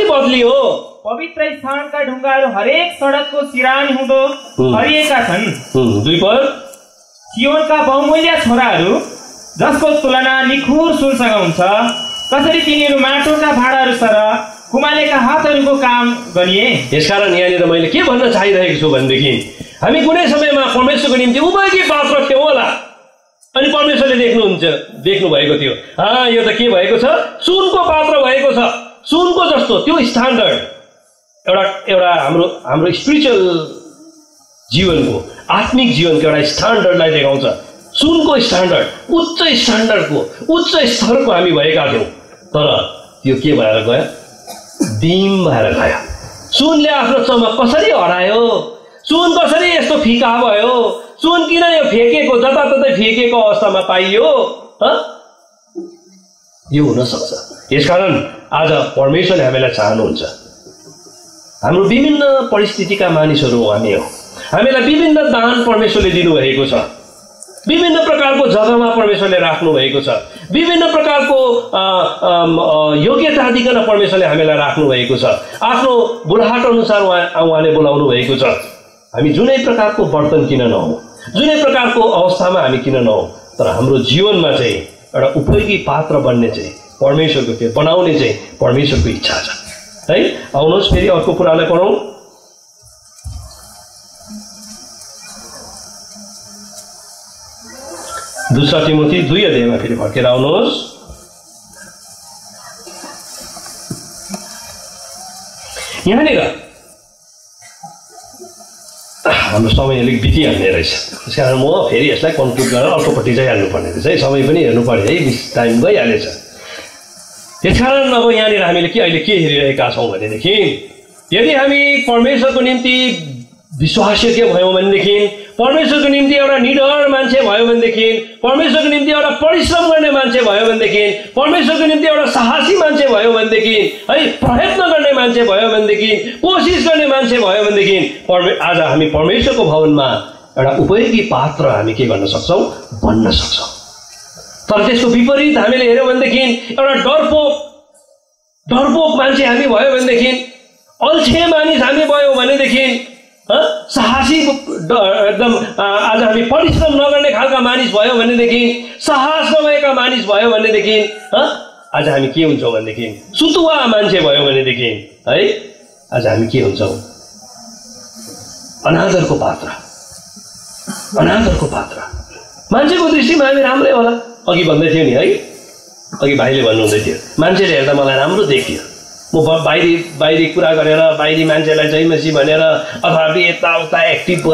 बदलियो, पवित्र स्थानका ढुङ्गाहरू हरेक सडकको सिरानी हुँदो हरिएका छन्। 2 पद, सियोनका बहुमूल्य छोराहरू जसको तुलना निखुर सुनसँग हुन्छ, कसरी तिनीहरू माटोका भाँडाहरू सरह कुमालेका हातहरूको काम गरिए। यसकारण यहाँनिर मैले के भन्न चाहिरहेको छु भनेदेखि, हामी कुनै समयमा परमेश्वरको निम्ति उपयोगी पात्र थियौँ होला, अनि परमेश्वरले देख्नु भएको थियो, यो त के भएको छ? सुनको पात्र भएको छ। सुनको जस्तो त्यो स्ट्यान्डर्ड एउटा हाम्रो स्पिरिचुअल जीवनको, आत्मिक जीवनको एउटा स्ट्यान्डर्डलाई देखाउँछ। सुनको स्ट्यान्डर्ड, उच्च स्ट्यान्डर्डको, उच्च स्तरको हामी भएका थियौँ, तर त्यो के भएर गयो? डिम भएर गयो। सुनले आफ्नो चमक कसरी हरायो? सुन कसरी यस्तो फिका भयो? सुन किन यो फेकेको, जताततै फेकेको अवस्थामा पाइयो? यो हुन सक्छ। यसकारण आज परमेश्वरले हामीलाई चाहनुहुन्छ। हाम्रो विभिन्न परिस्थितिका मानिसहरू हामी हो। हामीलाई विभिन्न दान परमेश्वरले दिनुभएको छ, विभिन्न प्रकारको जग्गामा परमेश्वरले राख्नु भएको छ, विभिन्न प्रकारको योग्यता दिकन परमेश्वरले हामीलाई राख्नु भएको छ। आफ्नो बुढाहट अनुसार उहाँले बोलाउनु भएको छ। हामी जुनै प्रकारको बर्तन किन नहौँ, जुनै प्रकारको अवस्थामा हामी किन नहौँ, तर हाम्रो जीवनमा चाहिँ एउटा उपयोगी पात्र बन्ने चाहिँ परमेश्वरको, त्यो बनाउने चाहिँ परमेश्वरको इच्छा छ है। आउनुहोस् फेरि अर्को कुरालाई पढौँ। दूसरा तिमोथी 2 अध्यायमा फेरि फर्केर आउनुहोस्। यहाँनिर हाम्रो समय अलिक बितिहाल्ने रहेछ, त्यसकारण म फेरि यसलाई कन्क्लुड गरेर अर्कोपट्टि चाहिँ हाल्नुपर्ने रहेछ है। समय पनि हेर्नु पर्यो है, टाइम गइहालेछ। त्यसकारण अब यहाँनिर हामीले अहिले के हेरिरहेका छौँ भनेदेखि, यदि हामी परमेश्वरको निम्ति विश्वासयोग्य भयौँ भनेदेखि, परमेश्वरको निम्ति एउटा निडर मान्छे भयो भनेदेखि, परमेश्वरको निम्ति एउटा परिश्रम गर्ने मान्छे भयो भनेदेखि, परमेश्वरको निम्ति एउटा साहसी मान्छे भयो भनेदेखि है, प्रयत्न गर्ने मान्छे भयो भनेदेखि, कोसिस गर्ने मान्छे भयो भनेदेखि, आज हामी परमेश्वरको भवनमा एउटा उपयोगी पात्र हामी के गर्न सक्छौँ? बन्न सक्छौँ। तर त्यसको विपरीत हामीले हेऱ्यौँ भनेदेखि, एउटा डरपोक मान्छे हामी भयो भनेदेखि, अल्छे मानिस हामी भयो भनेदेखि, साहसी एकदम आज हामी परिश्रम नगर्ने खालका मानिस भयो भनेदेखि, साहस नभएका मानिस भयो भनेदेखि, आज हामी के हुन्छौँ भनेदेखि, सुतुवा मान्छे भयो भनेदेखि है, आज हामी के हुन्छौँ? अनादरको पात्र। मान्छेको दृष्टिमा हामी राम्रै होला। अघि भन्दै थियो नि है, अघि भाइले भन्नुहुँदै थियो, मान्छेले हेर्दा मलाई राम्रो देखियो, म बाहिरी कुरा गरेर, बाहिरी मान्छेलाई जय मसी भनेर, अथवा यताउता एक्टिभ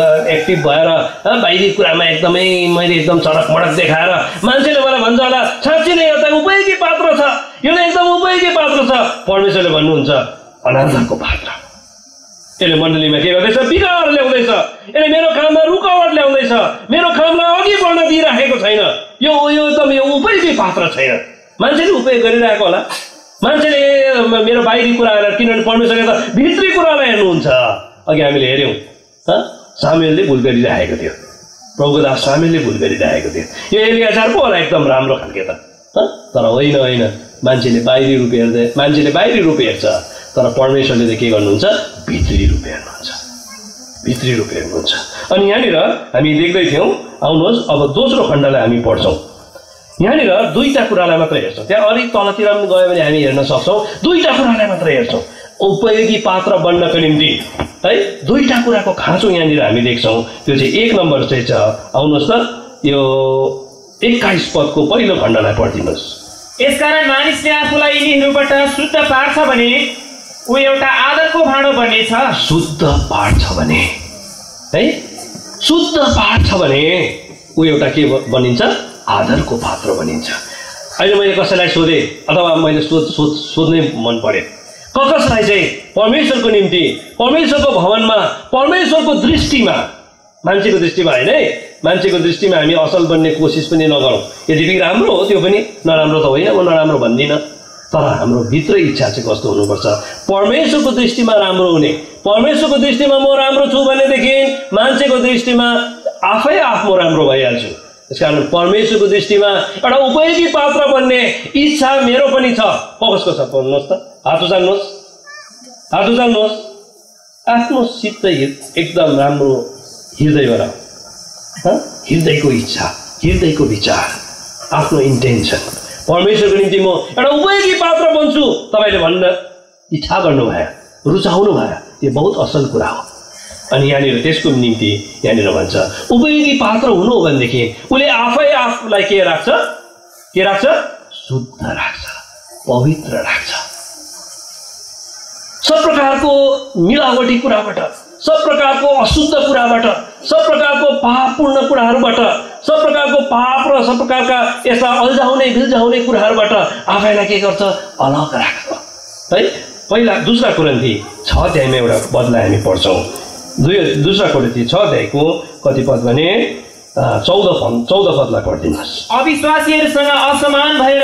भएर बाहिरी कुरामा एकदमै मैले एकदम चडक मडक देखाएर मान्छेले मलाई भन्छ होला, साँच्चै नै यो त उपयोगी पात्र छ, यो एकदम उपयोगी पात्र छ। परमेश्वरले भन्नुहुन्छ अनादरको पात्र। यसले मण्डलीमा के गर्दैछ? बिगार ल्याउँदैछ। यसले मेरो काममा रुकावट ल्याउँदैछ, मेरो कामलाई अघि बढ्न दिइराखेको छैन। यो एकदम यो उपयोगी पात्र छैन। मान्छेले उपयोग गरिरहेको होला। मान्छेले मेरो बाहिरी कुराहरूलाई, किनभने परमेश्वरले त भित्री कुरालाई हेर्नुहुन्छ। अघि हामीले हेऱ्यौँ सामुएलले भुल गरिरहेको थियो, प्रभुको दास सामुएलले भुल गरिरहेको थियो। यो एलियाजार पो होला एकदम राम्रो खालके त, तर होइन, मान्छेले बाहिरी रूप हेर्दै, मान्छेले बाहिरी रूप हेर्छ, तर परमेश्वरले त के गर्नुहुन्छ, भित्री रूप हेर्नुहुन्छ, भित्री रूप हेर्नुहुन्छ। अनि यहाँनिर हामी देख्दै थियौँ, आउनुहोस् अब दोस्रो खण्डलाई हामी पढ्छौँ। यहाँनिर दुईटा कुरालाई मात्र हेर्छौँ, त्यहाँ अलिक तलतिर पनि गयो भने हामी हेर्न सक्छौँ, दुईटा कुरालाई मात्र हेर्छौँ। उपयोगी पात्र बन्नको निम्ति है दुईटा कुराको खाँचो यहाँनिर हामी देख्छौँ। त्यो चाहिँ 1 नम्बर चाहिँ छ, आउनुहोस् त यो 21 पदको पहिलो खण्डलाई पढिदिनुहोस्। यसकारण मानिसले आफूलाई यिनीहरूबाट शुद्ध पार्छ भने ऊ एउटा आदरको भाँडो बन्नेछ। शुद्ध पार्छ भने है, शुद्ध पार्छ भने ऊ एउटा के बनिन्छ, आदरको पात्र बनिन्छ। अहिले मैले कसैलाई सोधेँ अथवा मैले सोध्नै मन पर्यो, कसलाई चाहिँ परमेश्वरको निम्ति, परमेश्वरको भवनमा, परमेश्वरको दृष्टिमा, मान्छेको दृष्टिमा होइन है, मान्छेको दृष्टिमा हामी असल बन्ने कोसिस पनि नगरौँ। यद्यपि राम्रो हो, त्यो पनि नराम्रो त होइन, म नराम्रो भन्दिनँ, तर हाम्रो भित्र इच्छा चाहिँ कस्तो हुनुपर्छ, परमेश्वरको दृष्टिमा राम्रो हुने। परमेश्वरको दृष्टिमा म राम्रो छु भनेदेखि मान्छेको दृष्टिमा आफै म राम्रो भइहाल्छु। त्यसकारण परमेश्वरको दृष्टिमा एउटा उपयोगी पात्र बन्ने इच्छा मेरो पनि छ। कसको छ भन्नुहोस् त, हात उचाल्नुहोस्, हात उचाल्नुहोस्। आफ्नो सित एकदम राम्रो हृदयबाट, हृदयको इच्छा, हृदयको विचार, आफ्नो इन्टेन्सन, परमेश्वरको निम्ति म एउटा उपयोगी पात्र बन्छु। तपाईँले भन्न इच्छा गर्नुभयो, रुचाउनु भयो, यो बहुत असल कुरा हो। अनि यहाँनिर त्यसको निम्ति यहाँनिर भन्छ उपयोगी पात्र हुनु हो भनेदेखि उसले आफै आफूलाई के राख्छ, के राख्छ, शुद्ध राख्छ, पवित्र राख्छ। सब प्रकारको मिलावटी कुराबाट, सब प्रकारको अशुद्ध कुराबाट, सब प्रकारको पापपूर्ण कुराहरूबाट, सब प्रकारको पाप र सब प्रकारका यस्ता अल्झाउने बिल्झाउने कुराहरूबाट आफैलाई के गर्छ, अलग राख्छ है। पहिला 2 कोरिन्थी 6 अध्यायमा एउटा पदलाई हामी पढ्छौँ। 2 कोरिन्थी 6 अध्यायको कति पद भने 14 पदलाई पढिदिनुहोस्। अविश्वासीहरूसँग असमान भएर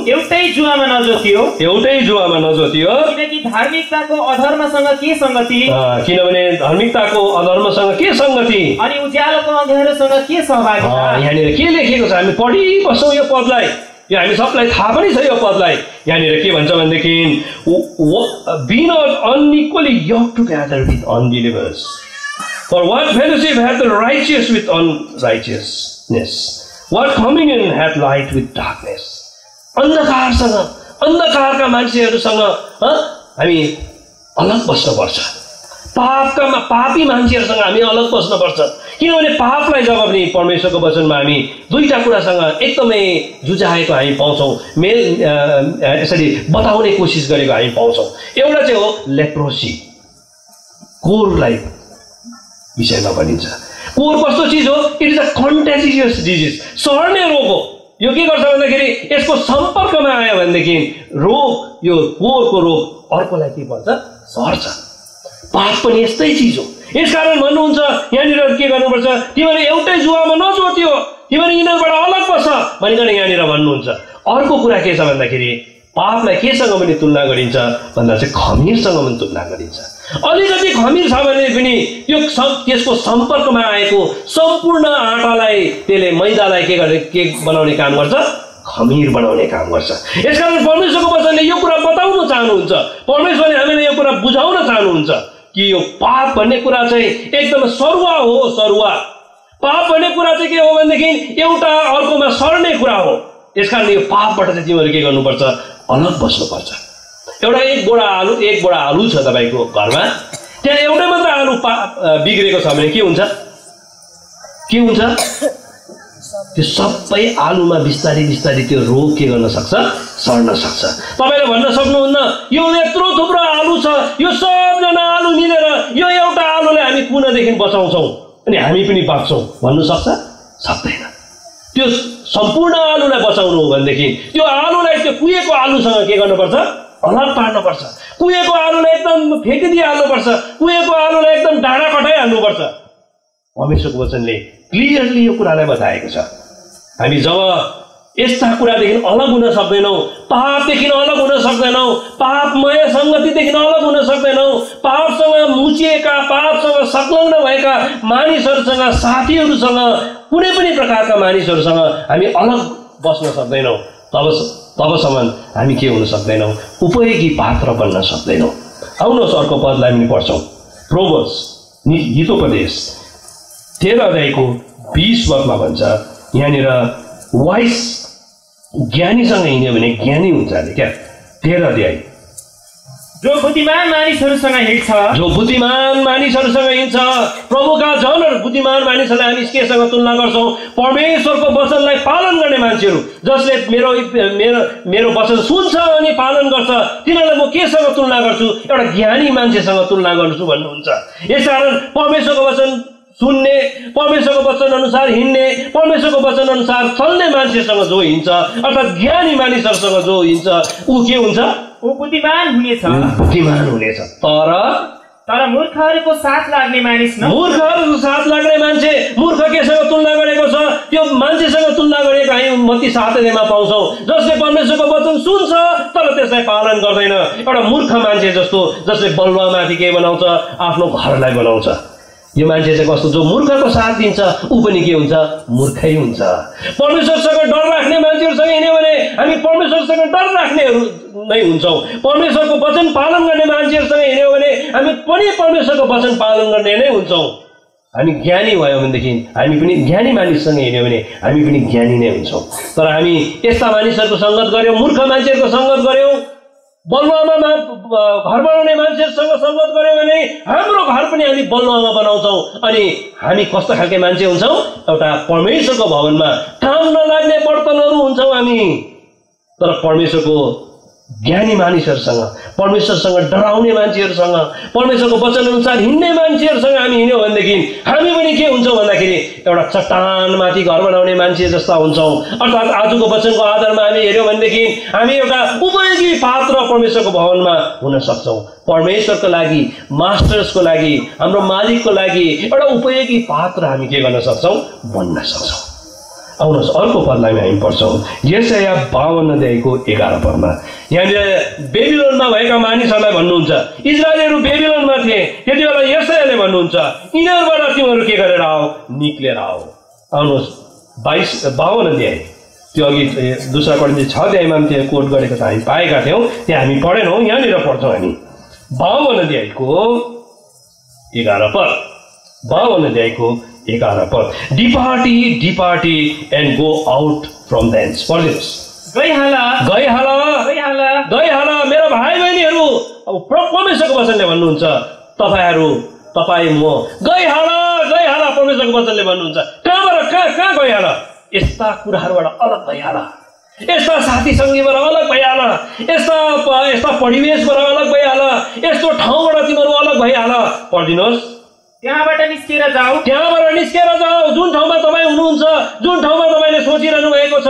एउटै जुवामा नजोतियो, एउटै जुवामा नजोतियो, किनकि धार्मिकताको अधर्मसँग के सङ्गति, किनभने धार्मिकताको अधर्मसँग के सङ्गति, अनि उज्यालोको अँध्यारोसँग के सहभागिता। यहाँनिर के लेखेको छ, हामी पढिबस्छौँ यो पदलाई, यो हामी सबलाई थाहा पनि छ यो पदलाई। यहाँनिर के भन्छ भनेदेखि be not unequally yoked together with unbelievers. For what fellowship hath the righteous with unrighteousness? What communion hath light with darkness? अन्धकारसँग, अन्धकारका मान्छेहरूसँग हामी अलग बस्नुपर्छ। पापी मान्छेहरूसँग हामी अलग बस्नुपर्छ। किनभने पापलाई जब पनि परमेश्वरको वचनमा हामी दुईटा कुरासँग एकदमै जुझाएको हामी पाउँछौँ, यसरी बताउने कोसिस गरेको हामी पाउँछौँ। एउटा चाहिँ हो लेप्रोसी, कोरलाई विषयमा भनिन्छ। कोर कस्तो चिज हो, it is a contagious disease, सर्ने रोग हो। यो के गर्छ भन्दाखेरि यसको सम्पर्कमा आयो भनेदेखि रोग, यो कोरको रोग अर्कोलाई के पर्छ, सर्छ। पाप पनि यस्तै चिज हो। यसकारण भन्नुहुन्छ यहाँनिर के गर्नुपर्छ, तिमीहरू एउटै जुवामा नजोतियो, तिमीहरू यिनीहरूबाट अलग बस भनिकन यहाँनिर भन्नुहुन्छ। अर्को कुरा के छ भन्दाखेरि पापलाई केसँग पनि तुलना गरिन्छ भन्दा चाहिँ खमीरसँग पनि तुलना गरिन्छ। अलिकति खमीर छ भने पनि त्यो त्यसको सम्पर्कमा आएको सम्पूर्ण आटालाई, त्यसले मैदालाई के बनाउने काम गर्छ, खमीर बनाउने काम गर्छ। यसकारण परमेश्वरको वचनले यो कुरा बताउन चाहनुहुन्छ, परमेश्वरले हामीलाई यो कुरा बुझाउन चाहनुहुन्छ कि यो पाप भन्ने कुरा चाहिँ एकदम सरुवा हो। सरुवा पाप भन्ने कुरा चाहिँ के हो भनेदेखि एउटा अर्कोमा सर्ने कुरा हो। यसकारण यो पापबाट चाहिँ तिमीहरू के गर्नुपर्छ, अलग बस्नुपर्छ। एउटा एक बोरा आलु छ तपाईँको घरमा, त्यहाँ एउटै मात्र आलु बिग्रेको छ भने के हुन्छ, के हुन्छ, त्यो सबै आलुमा बिस्तारै बिस्तारै त्यो रोग के गर्न सक्छ, सर्न सक्छ। तपाईँले भन्न सक्नुहुन्न यो यत्रो थुप्रो आलु छ, यो सबजना आलु मिलेर यो एउटा आलुलाई हामी कुनादेखि बचाउँछौँ अनि हामी पनि बाँच्छौँ भन्नु सक्छ, सक्दैन। त्यो सम्पूर्ण आलुलाई बचाउनु हो भनेदेखि त्यो आलुलाई त्यो कुहेको आलुसँग के गर्नुपर्छ, अलग पार्नुपर्छ। कुहेको आलुलाई एकदम फ्याँकिदिइहाल्नुपर्छ, कुहेको आलुलाई एकदम डाँडा कटाइहाल्नुपर्छ। परमेश्वरको वचनले क्लियरली यो कुरालाई बताएको छ। हामी जब यस्ता कुरादेखि अलग हुन सक्दैनौ, पापदेखि अलग हुन सक्दैनौ, पापमय संगतिदेखि अलग हुन सक्दैनौ, पापसँग मुचिएका, पापसँग संलग्न भएका मानिसहरूसँग, साथीहरूसँग, कुनै पनि प्रकारका मानिसहरूसँग हामी अलग बस्न सक्दैनौ। तबसम्म हामी के हुन सक्दैनौ? उपयोगी पात्र बन्न सक्दैनौ। आउनुहोस् अर्को पदलाई पनि पढ्छौँ। प्रोभर्ब्स हितोपदेश 13 अध्यायको 20 पदमा भन्छ, यहाँनिर वाइस ज्ञानीसँग हिँड्यो भने ज्ञानी हुन्छ अरे क्या। 13 अध्याय। जो बुद्धिमान मानिसहरूसँग हिँड्छ, जो बुद्धिमान मानिसहरूसँग हिँड्छ, प्रभुका जनहरू बुद्धिमान मानिसहरूलाई हामी केसँग तुलना गर्छौँ? परमेश्वरको वचनलाई पालन गर्ने मान्छेहरू, जसले मेरो वचन सुन्छ अनि पालन गर्छ, तिनीहरूलाई म केसँग तुलना गर्छु? एउटा ज्ञानी मान्छेसँग तुलना गर्छु भन्नुहुन्छ। यसकारण परमेश्वरको वचन सुन्ने, परमेश्वरको वचन अनुसार हिँड्ने, परमेश्वरको वचन अनुसार चल्ने मान्छेसँग जो हिँड्छ, अर्थात् ज्ञानी मानिसहरूसँग जो हिँड्छ, ऊ के हुन्छ? ऊ बुद्धिमान हुनेछ। बुद्धिमान हुनेछ। तर मूर्खहरूको साथ लाग्ने मानिस न, मूर्खहरूको साथ लाग्ने मान्छे, मूर्ख केसँग तुलना गरेको छ? त्यो मान्छेसँग तुलना गरेको हामी मत्ती 7 अध्यायमा पाउँछौँ, जसले परमेश्वरको वचन सुन्छ तर त्यसलाई पालन गर्दैन। एउटा मूर्ख मान्छे जस्तो, जसले बलुवामाथि के बनाउँछ? आफ्नो घरलाई बनाउँछ। यो मान्छे चाहिँ कस्तो? जो मूर्खको साथ दिन्छ ऊ पनि के हुन्छ? मूर्खै हुन्छ। परमेश्वरसँग डर राख्ने मान्छेहरूसँग हिँड्यो भने हामी परमेश्वरसँग डर राख्नेहरू नै हुन्छौँ। परमेश्वरको वचन पालन गर्ने मान्छेहरूसँग हिँड्यो भने हामी पनि परमेश्वरको वचन पालन गर्ने नै हुन्छौँ। हामी ज्ञानी भयो भनेदेखि, हामी पनि ज्ञानी मानिससँग हिँड्यो भने हामी पनि ज्ञानी नै हुन्छौँ। तर हामी यस्ता मानिसहरूको सङ्गत गऱ्यौँ, मूर्ख मान्छेहरूको सङ्गत गऱ्यौँ, बलुवामा घर बनाउने मान्छेहरूसँग सङ्गत गऱ्यौँ भने हाम्रो घर पनि हामी बलुवामा बनाउँछौँ। अनि हामी कस्तो खालके मान्छे हुन्छौँ? एउटा परमेश्वरको भवनमा काम नलाग्ने बर्तनहरू हुन्छौँ हामी। तर परमेश्वरको ज्ञानी मानिसहरूसँग, परमेश्वरसँग डराउने मान्छेहरूसँग, परमेश्वरको वचन अनुसार हिँड्ने मान्छेहरूसँग हामी हिँड्यौँ भनेदेखि हामी पनि के हुन्छौँ भन्दाखेरि एउटा चट्टानमाथि घर बनाउने मान्छे जस्ता हुन्छौँ। अर्थात् आजको वचनको आधारमा हामी हेऱ्यौँ भनेदेखि हामी एउटा उपयोगी पात्र परमेश्वरको भवनमा हुन सक्छौँ। परमेश्वरको लागि, मास्टर्सको लागि, हाम्रो मालिकको लागि एउटा उपयोगी पात्र हामी के गर्न सक्छौँ? बन्न सक्छौँ। आउनुहोस् अर्को पदलाई हामी पढ्छौँ। यशाया 52 अध्यायको 11 पदमा यहाँनिर बेबिलोनमा भएका मानिसहरूलाई भन्नुहुन्छ, इजरायलीहरू बेबिलोनमा थिए, त्यति बेला यशायाले भन्नुहुन्छ, यिनीहरूबाट तिमीहरू के गरेर आऊ? निक्लेर आऊ। आउनुहोस् 52 अध्याय, त्यो अघि दूसरा कोरिन्थी 6 अध्यायमा त्यो कोट गरेको त हामी पाएका थियौँ, त्यहाँ हामी पढेनौँ, यहाँनिर पढ्छौँ हामी। 52 अध्यायको 11 पद, 52 अध्यायको 11 पद। Depart ye and go out from thence। पढ्दिनुहोस्। गइहाल मेरा भाइ बहिनीहरू। अब परमेश्वरको वचनले भन्नुहुन्छ, तपाईँ म गइहाल परमेश्वरको वचनले भन्नुहुन्छ। कहाँ गइहाल? यस्ता कुराहरूबाट अलग भइहाल, यस्ता साथी सङ्गीबाट अलग भइहाल, यस्ता परिवेशबाट अलग भइहाल, यस्तो ठाउँबाट तिमीहरू अलग भइहाल। पढ्दिनुहोस्। त्यहाँबाट निस्केर जाऊ, जुन ठाउँमा तपाईँ हुनुहुन्छ, जुन ठाउँमा तपाईँले सोचिरहनु भएको छ,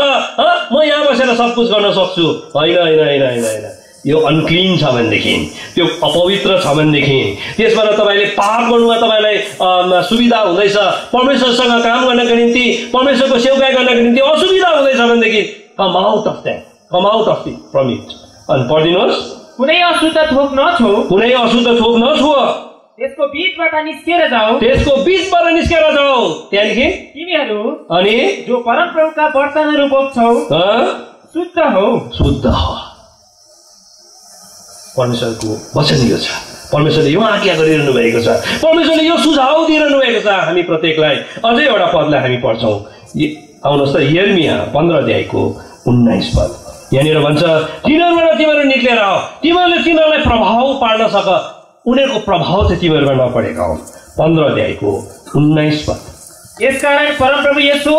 म यहाँ बसेर सब कुछ गर्न सक्छु। होइन। यो अनक्लिन छ भनेदेखि, त्यो अपवित्र छ भनेदेखि, त्यसबाट तपाईँले पाप गर्नुमा तपाईँलाई सुविधा हुँदैछ, परमेश्वरसँग काम गर्नको निम्ति, परमेश्वरको सेवकाई गर्नको निम्ति असुविधा हुँदैछ भनेदेखि come out of from it. अनि पढ्दिनुहोस्। कुनै अशुद्ध थोक नछुओ, त्यसको बीचबाट निस्केर जाऊ। त्यहाँदेखि तिमीहरू अनि जो परमप्रभुका बर्तनहरू बोक्छौ शुद्ध हो। परमेश्वरको वचन यो छ, परमेश्वरले यो आज्ञा गरिरहनु भएको छ, परमेश्वरले यो सुझाव दिइरहनु भएको छ हामी प्रत्येकलाई। अझै एउटा पदलाई हामी पढ्छौँ। आउनुहोस् त, यिर्मिया 15 अध्यायको 19 पद। यहाँनिर भन्छ, तिनीहरूबाट तिमीहरू निक्लेर आऊ, तिमीहरूले तिनीहरूलाई प्रभाव पार्न सक, उनीहरूको प्रभाव चाहिँ तिमीहरूमा नपरेका हुन्। 15 अध्यायको 19 पद। यसकारण परमप्रभु यसो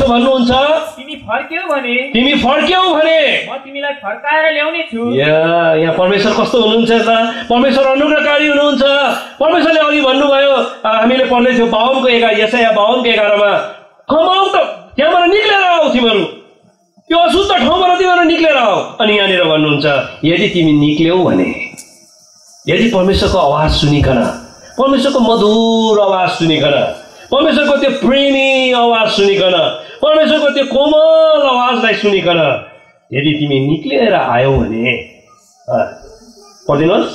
भन्नुहुन्छ, तिमी फर्क्यौ भने म तिमीलाई फर्काएर ल्याउने छु। यहाँ परमेश्वर कस्तो हुनुहुन्छ त? परमेश्वर अनुग्रहकारी हुनुहुन्छ। परमेश्वरले अघि भन्नुभयो, हामीले पढ्दै थियौँ 52 यशाया 52:11मा, कमाऊ त, त्यहाँबाट निक्लेर आऊ तिमीहरू, त्यो अशुद्ध ठाउँबाट तिमीहरू निक्लेर आऊ। अनि यहाँनिर भन्नुहुन्छ, यदि तिमी निक्ल्यौ भने, यदि परमेश्वरको आवाज सुनिकन, परमेश्वरको मधुर आवाज सुनिकन, परमेश्वरको त्यो प्रेमी आवाज सुनिकन, परमेश्वरको त्यो कोमल आवाजलाई सुनिकन यदि तिमी निक्लिएर आयौ भने पढिदिनुहोस्,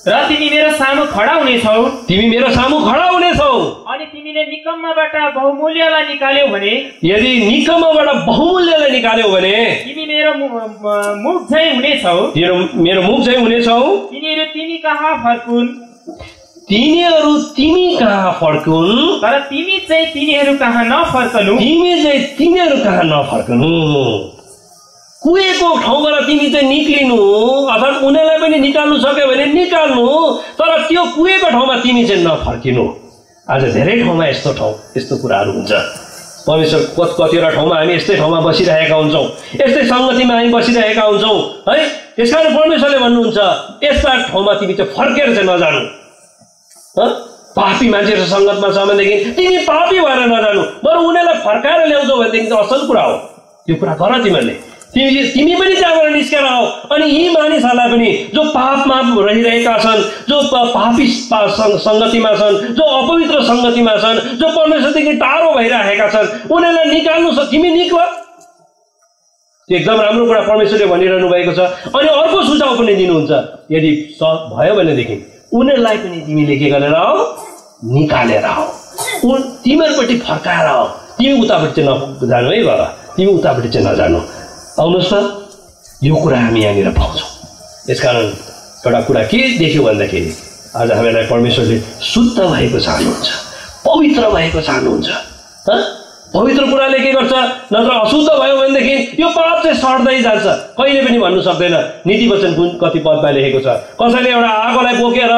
र तिमी मेरो सामु खडा हुनेछौ, तिमी मेरो सामु खडा हुनेछौ, अनि तिमीले निकम्माबाट बहुमूल्यलाई निकाल्यौ भने, यदि निकम्माबाट बहुमूल्यलाई निकाल्यौ भने तिमी मेरो मुख झैं हुनेछौ, मेरो मुख झैं हुनेछौ। तिनीहरू तिमी कहाँ फर्कुन्, तिनीहरू तिमी कहाँ फर्कुन्, तर तिमी चाहिँ तिनीहरू कहाँ नफर्कनु, तिमी चाहिँ तिनीहरू कहाँ नफर्कनु। कुएको ठाउँबाट तिमी चाहिँ निक्लिनु, अर्थात् उनीहरूलाई पनि निकाल्नु सक्यो भने निकाल्नु, तर त्यो कुएको ठाउँमा तिमी चाहिँ नफर्किनु। आज धेरै ठाउँमा यस्तो कुराहरू हुन्छ। परमेश्वर कतिवटा ठाउँमा हामी यस्तै ठाउँमा बसिरहेका हुन्छौँ, यस्तै सङ्गतिमा हामी बसिरहेका हुन्छौँ है। त्यसकारण परमेश्वरले भन्नुहुन्छ यस्ता ठाउँमा तिमी चाहिँ फर्केर चाहिँ नजानु। पापी मान्छेहरू सङ्गतमा छ भनेदेखि तिमी पापी भएर नजानु, बरु उनीहरूलाई फर्काएर ल्याउँछौ भनेदेखि चाहिँ असल कुरा हो। त्यो कुरा गर तिमीहरूले, तिमी पनि त्यहाँबाट निस्केर आऊ। अनि यी मानिसहरूलाई पनि जो पापमा रहिरहेका छन्, जो पापी सङ्गतिमा छन्, जो अपवित्र सङ्गतिमा छन्, जो परमेश्वरदेखि टाढो भइरहेका छन्, उनीहरूलाई निकाल्नु छ। तिमी निक्ल। एकदम राम्रो कुरा परमेश्वरले भनिरहनु भएको छ। अनि अर्को सुझाव पनि दिनुहुन्छ, यदि भयो भनेदेखि उनीहरूलाई पनि तिमीले के गरेर आऊ, निकालेर आऊ, तिमीहरूपट्टि फर्काएर आऊ। तिमी उतापट्टि चाहिँ नजानु है बाबा, तिमी उतापट्टि चाहिँ नजानु। आउनुहोस् न, यो कुरा हामी यहाँनिर पाउँछौँ। यसकारण एउटा कुरा के देख्यो भन्दाखेरि आज हामीलाई परमेश्वरले शुद्ध भएको चाहनुहुन्छ, पवित्र भएको चाहनुहुन्छ। पवित्र कुराले के गर्छ, नत्र अशुद्ध भयो भनेदेखि यो पाप चाहिँ सर्दै जान्छ। कहिले पनि भन्नु सक्दैन। नीति वचन कति पदमा लेखेको छ, कसैले एउटा आगोलाई बोकेर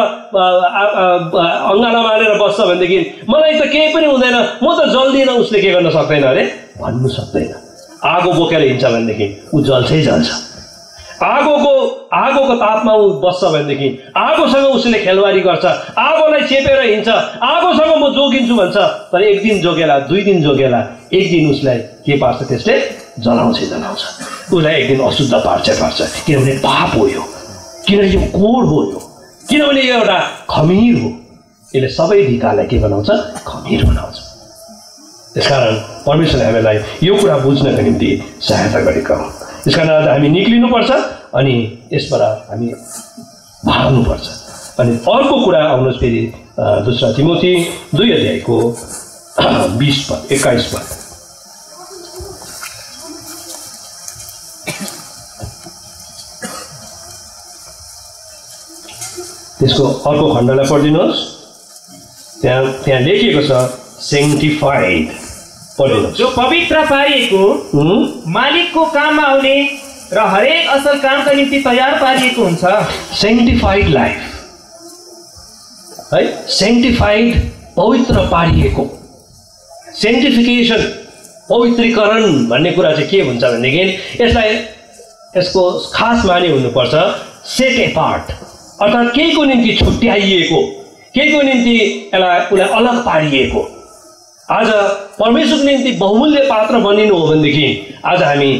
अङ्गालामा हालेर बस्छ भनेदेखि मलाई त केही पनि हुँदैन, म त जल्दिनँ, उसले के गर्न सक्दैन अरे, भन्नु सक्दैन। आगो बोकेर हिँड्छ भनेदेखि ऊ जल्छै जल्छ। आगोको तापमा ऊ बस्छ भनेदेखि आगोसँग उसले खेलवारी गर्छ, आगोलाई चेपेर हिँड्छ, आगोसँग म जोगिन्छु भन्छ। तर एक दिन जोगेला, 2 दिन जोगेला, एक दिन उसलाई के पार्छ, त्यसले जलाउँछ, उसलाई एक दिन अशुद्ध पार्छ। किनभने पाप हो यो, किनभने यो कोड हो यो, किनभने यो एउटा खमीर हो। यसले सबै ढिकालाई के बनाउँछ, खमीर बनाउँछ। त्यसकारण परमेश्वरले हामीलाई यो कुरा बुझ्नका निम्ति सहायता गरेका हुन्। त्यसकारण आज हामी निक्लिनुपर्छ अनि यसबाट हामी भाग्नुपर्छ। अनि अर्को कुरा आउनुहोस् फेरि 2 तिमोथी 2 अध्यायको 20 पद 21 पद। त्यसको अर्को खण्डलाई पढिदिनुहोस्। त्यहाँ लेखिएको छ सेन्टिफाइड। जो पवित्र पारिएको, मालिकको काममा आउने र हरेक असल कामका निम्ति तयार पारिएको हुन्छ। सेन्टिफाइड लाइफ है, सेन्टिफाइड पवित्र पारिएको। सेन्टिफिकेसन, पवित्रीकरण भन्ने कुरा चाहिँ के हुन्छ भनेदेखि यसको खास माने हुनुपर्छ सेट एपार्ट, अर्थात् केहीको निम्ति छुट्याइएको, केहीको निम्ति उसलाई अलग पारिएको। आज परमेश्वरको निम्ति बहुमूल्य पात्र बनिनु हो भनेदेखि आज हामी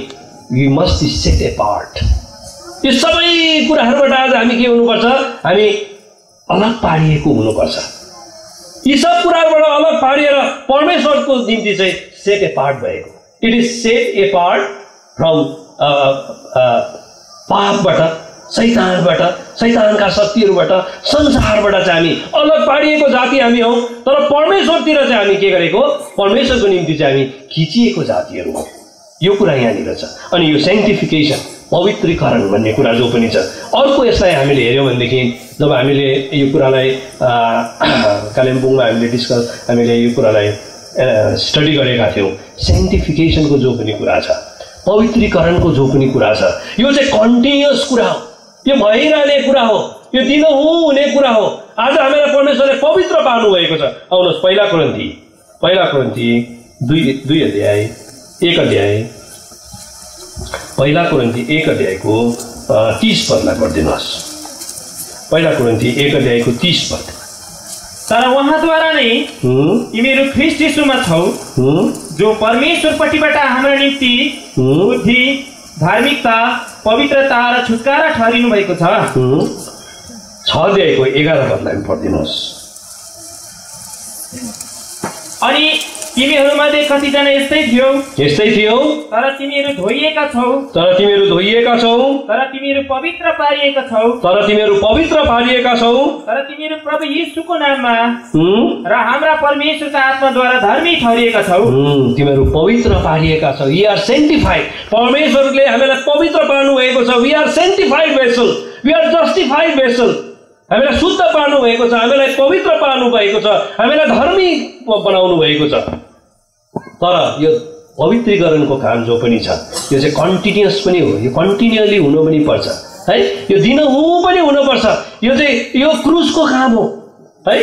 we must be set apart. यो सबै कुराहरूबाट आज हामी के हुनुपर्छ, हामी अलग पारिएको हुनुपर्छ। यी सब कुराहरूबाट अलग पारिएर परमेश्वरको निम्ति चाहिँ सेट एपार्ट भएको। It is set apart from पापबाट, शैतानबाट, शैतानका शक्तिहरूबाट, संसारबाट चाहिँ हामी अलग पारिएको जाति हामी हौँ। तर परमेश्वरतिर चाहिँ हामी के गरेको, परमेश्वरको निम्ति चाहिँ हामी खिचिएको जातिहरू हौँ। यो कुरा यहाँनिर छ। अनि यो सेन्टिफिकेसन, पवित्रीकरण भन्ने कुरा जो पनि छ। अर्को यसलाई हामीले हेऱ्यौँ भनेदेखि जब हामीले यो कुरालाई कालिम्पोङमा हामीले यो कुरालाई स्टडी गरेका थियौँ, सेन्टिफिकेसनको जो पनि कुरा छ, पवित्रीकरणको जो पनि कुरा छ, यो चाहिँ कन्टिन्युअस कुरा हो, यो भइरहने कुरा हो, यो दिनहुँ हुने कुरा हो। आज हामीलाई परमेश्वरले पवित्र पार्नु भएको छ। आउनुहोस् पहिला कोरिन्थी 2 अध्याय 1 अध्याय, पहिला कोरिन्थी 1 अध्यायको 30 पदलाई पढिदिनुहोस्। पहिला कोरिन्थी 1 अध्यायको 30 पद। तर उहाँद्वारा नै तिमीहरू ख्रीष्ट यीशुमा छौ, जो परमेश्वरपट्टिबाट हाम्रो निम्ति बुद्धि, धार्मिकता, पवित्रता र छुटकारा ठहरिनु भएको छ। 6 अध्यायको 11 पदलाई पढिदिनुहोस्। अनि तिमीहरूमध्ये कतिजना यस्तै थियो तर तिमीहरू धोइएका छौ तर तिमीहरू पवित्र पारिएका छौ तर तिमीहरू प्रभु येशूको नाममा र हाम्रा परमेश्वरका आत्माद्वारा धर्मी ठहरिएका छौ। तिमीहरू पवित्र पारिएका छौ। We are sanctified. परमेश्वरले हामीलाई पवित्र पार्नु भएको छ। We are sanctified vessel, we are justified vessel. हामीलाई शुद्ध पार्नु भएको छ, हामीलाई पवित्र पार्नु भएको छ, हामीलाई धर्मी बनाउनु भएको छ। तर यो पवित्रीकरणको काम जो पनि छ यो चाहिँ कन्टिन्युअस पनि हो। यो कन्टिन्युअली हुनु पनि पर्छ है। यो दिनहुँ पनि हुनुपर्छ। यो चाहिँ यो क्रुसको काम हो है।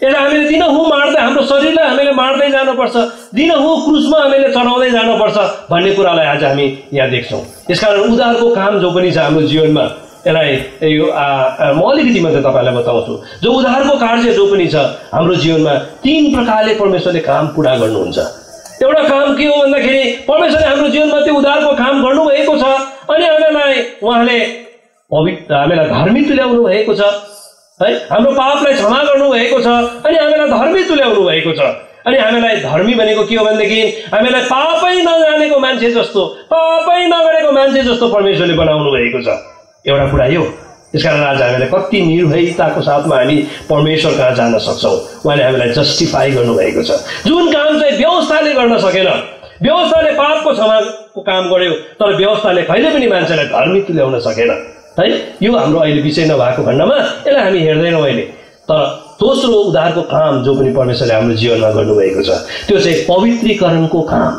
यसलाई हामीले दिनहुँ मार्दै हाम्रो शरीरलाई हामीले मार्दै जानुपर्छ, दिनहुँ क्रुसमा हामीले चढाउँदै जानुपर्छ भन्ने कुरालाई आज हामी यहाँ देख्छौँ। यसकारण उद्धारको काम जो पनि छ हाम्रो जीवनमा यसलाई यो म अलिकति मात्रै तपाईँलाई बताउँछु। जो उद्धारको कार्य जो पनि छ हाम्रो जीवनमा 3 प्रकारले परमेश्वरले काम पुरा गर्नुहुन्छ। एउटा काम के हो भन्दाखेरि परमेश्वरले हाम्रो जीवनमा त्यो उद्धारको काम गर्नुभएको छ अनि हामीलाई उहाँले हामीलाई धर्मी तुल्याउनु भएको छ है। हाम्रो पापलाई क्षमा गर्नुभएको छ अनि हामीलाई धर्मी तुल्याउनु भएको छ। अनि हामीलाई धर्मी भनेको के हो भनेदेखि हामीलाई पापै नजानेको मान्छे जस्तो, पापै नगरेको मान्छे जस्तो परमेश्वरले बनाउनु भएको छ। एउटा कुरा यो। यसकारण आज हामीले कति निर्भयताको साथमा हामी परमेश्वर कहाँ जान सक्छौँ। उहाँले हामीलाई जस्टिफाई गर्नुभएको छ। जुन काम चाहिँ व्यवस्थाले गर्न सकेन, व्यवस्थाले पापको क्षमाको काम गर्यो तर व्यवस्थाले कहिले पनि मान्छेलाई धर्मी तुल्याउन सकेन है। यो हाम्रो अहिले विषय नभएको खण्डमा यसलाई हामी हेर्दैनौँ अहिले। तर दोस्रो उद्धारको काम जो पनि परमेश्वरले हाम्रो जीवनमा गर्नुभएको छ त्यो चाहिँ पवित्रीकरणको काम।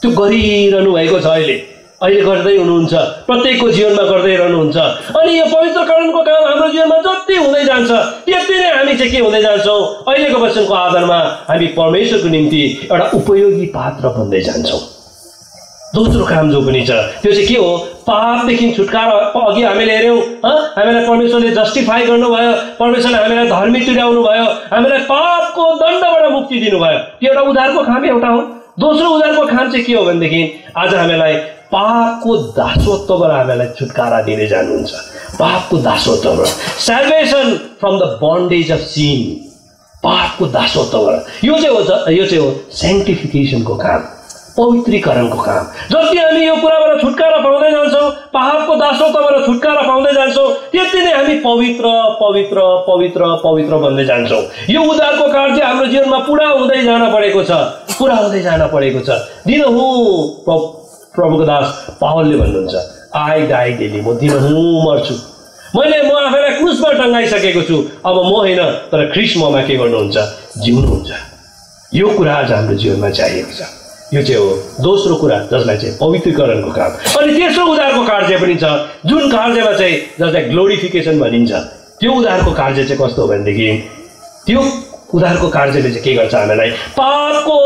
त्यो गरिरहनु भएको छ, अहिले गर्दै हुनुहुन्छ, प्रत्येकको जीवनमा गर्दै रहनुहुन्छ। अनि यो पवित्रकरणको काम हाम्रो जीवनमा जति हुँदै जान्छ त्यति नै हामी चाहिँ के हुँदै जान्छौँ, अहिलेको वचनको आधारमा हामी परमेश्वरको निम्ति एउटा उपयोगी पात्र बन्दै जान्छौँ। दोस्रो काम जो पनि छ त्यो चाहिँ के हो, पापदेखि छुटकारा। अघि हामीले हेऱ्यौँ हामीलाई परमेश्वरले जस्टिफाई गर्नुभयो, परमेश्वरले हामीलाई धर्मी तुल्याउनु भयो, हामीलाई पापको दण्डबाट मुक्ति दिनुभयो। त्यो एउटा उद्धारको काम एउटा हो। दोस्रो उद्धारको काम चाहिँ के हो भनेदेखि आज हामीलाई पापको दासत्वबाट हामीलाई छुटकारा दिँदै जानुहुन्छ। पापको दासत्वबाट, salvation from the bondage of sin. पापको दासत्वबाट यो चाहिँ हो सेन्टिफिकेसनको काम, पवित्रीकरणको काम। जति हामी यो कुराबाट छुटकारा पाउँदै जान्छौँ, पापको दासत्वबाट छुटकारा पाउँदै जान्छौँ, त्यति नै हामी पवित्र पवित्र पवित्र पवित्र बन्दै जान्छौँ। यो उद्धारको कार्य हाम्रो जीवनमा पुरा हुँदै जान परेको छ, पुरा हुँदै जान परेको छ। दिनहुँ प्रभुको दास पावलले भन्नुहुन्छ, आई डाई डेली, म दिनहुँ मर्छु। म आफैलाई क्रुसमा टङ्गाइसकेको छु। अब म होइन तर ख्रीष्ट ममा के गर्नुहुन्छ, जिउनुहुन्छ। यो कुरा आज हाम्रो जीवनमा चाहिएको छ। यो चाहिँ हो दोस्रो कुरा जसलाई चाहिँ पवित्रीकरणको काम। अनि तेस्रो उद्धारको कार्य पनि छ जुन कार्यमा चाहिँ जसलाई ग्लोरिफिकेसन भनिन्छ। त्यो उद्धारको कार्य चाहिँ कस्तो हो भनेदेखि त्यो उद्धारको कार्यले चाहिँ के गर्छ, हामीलाई पापको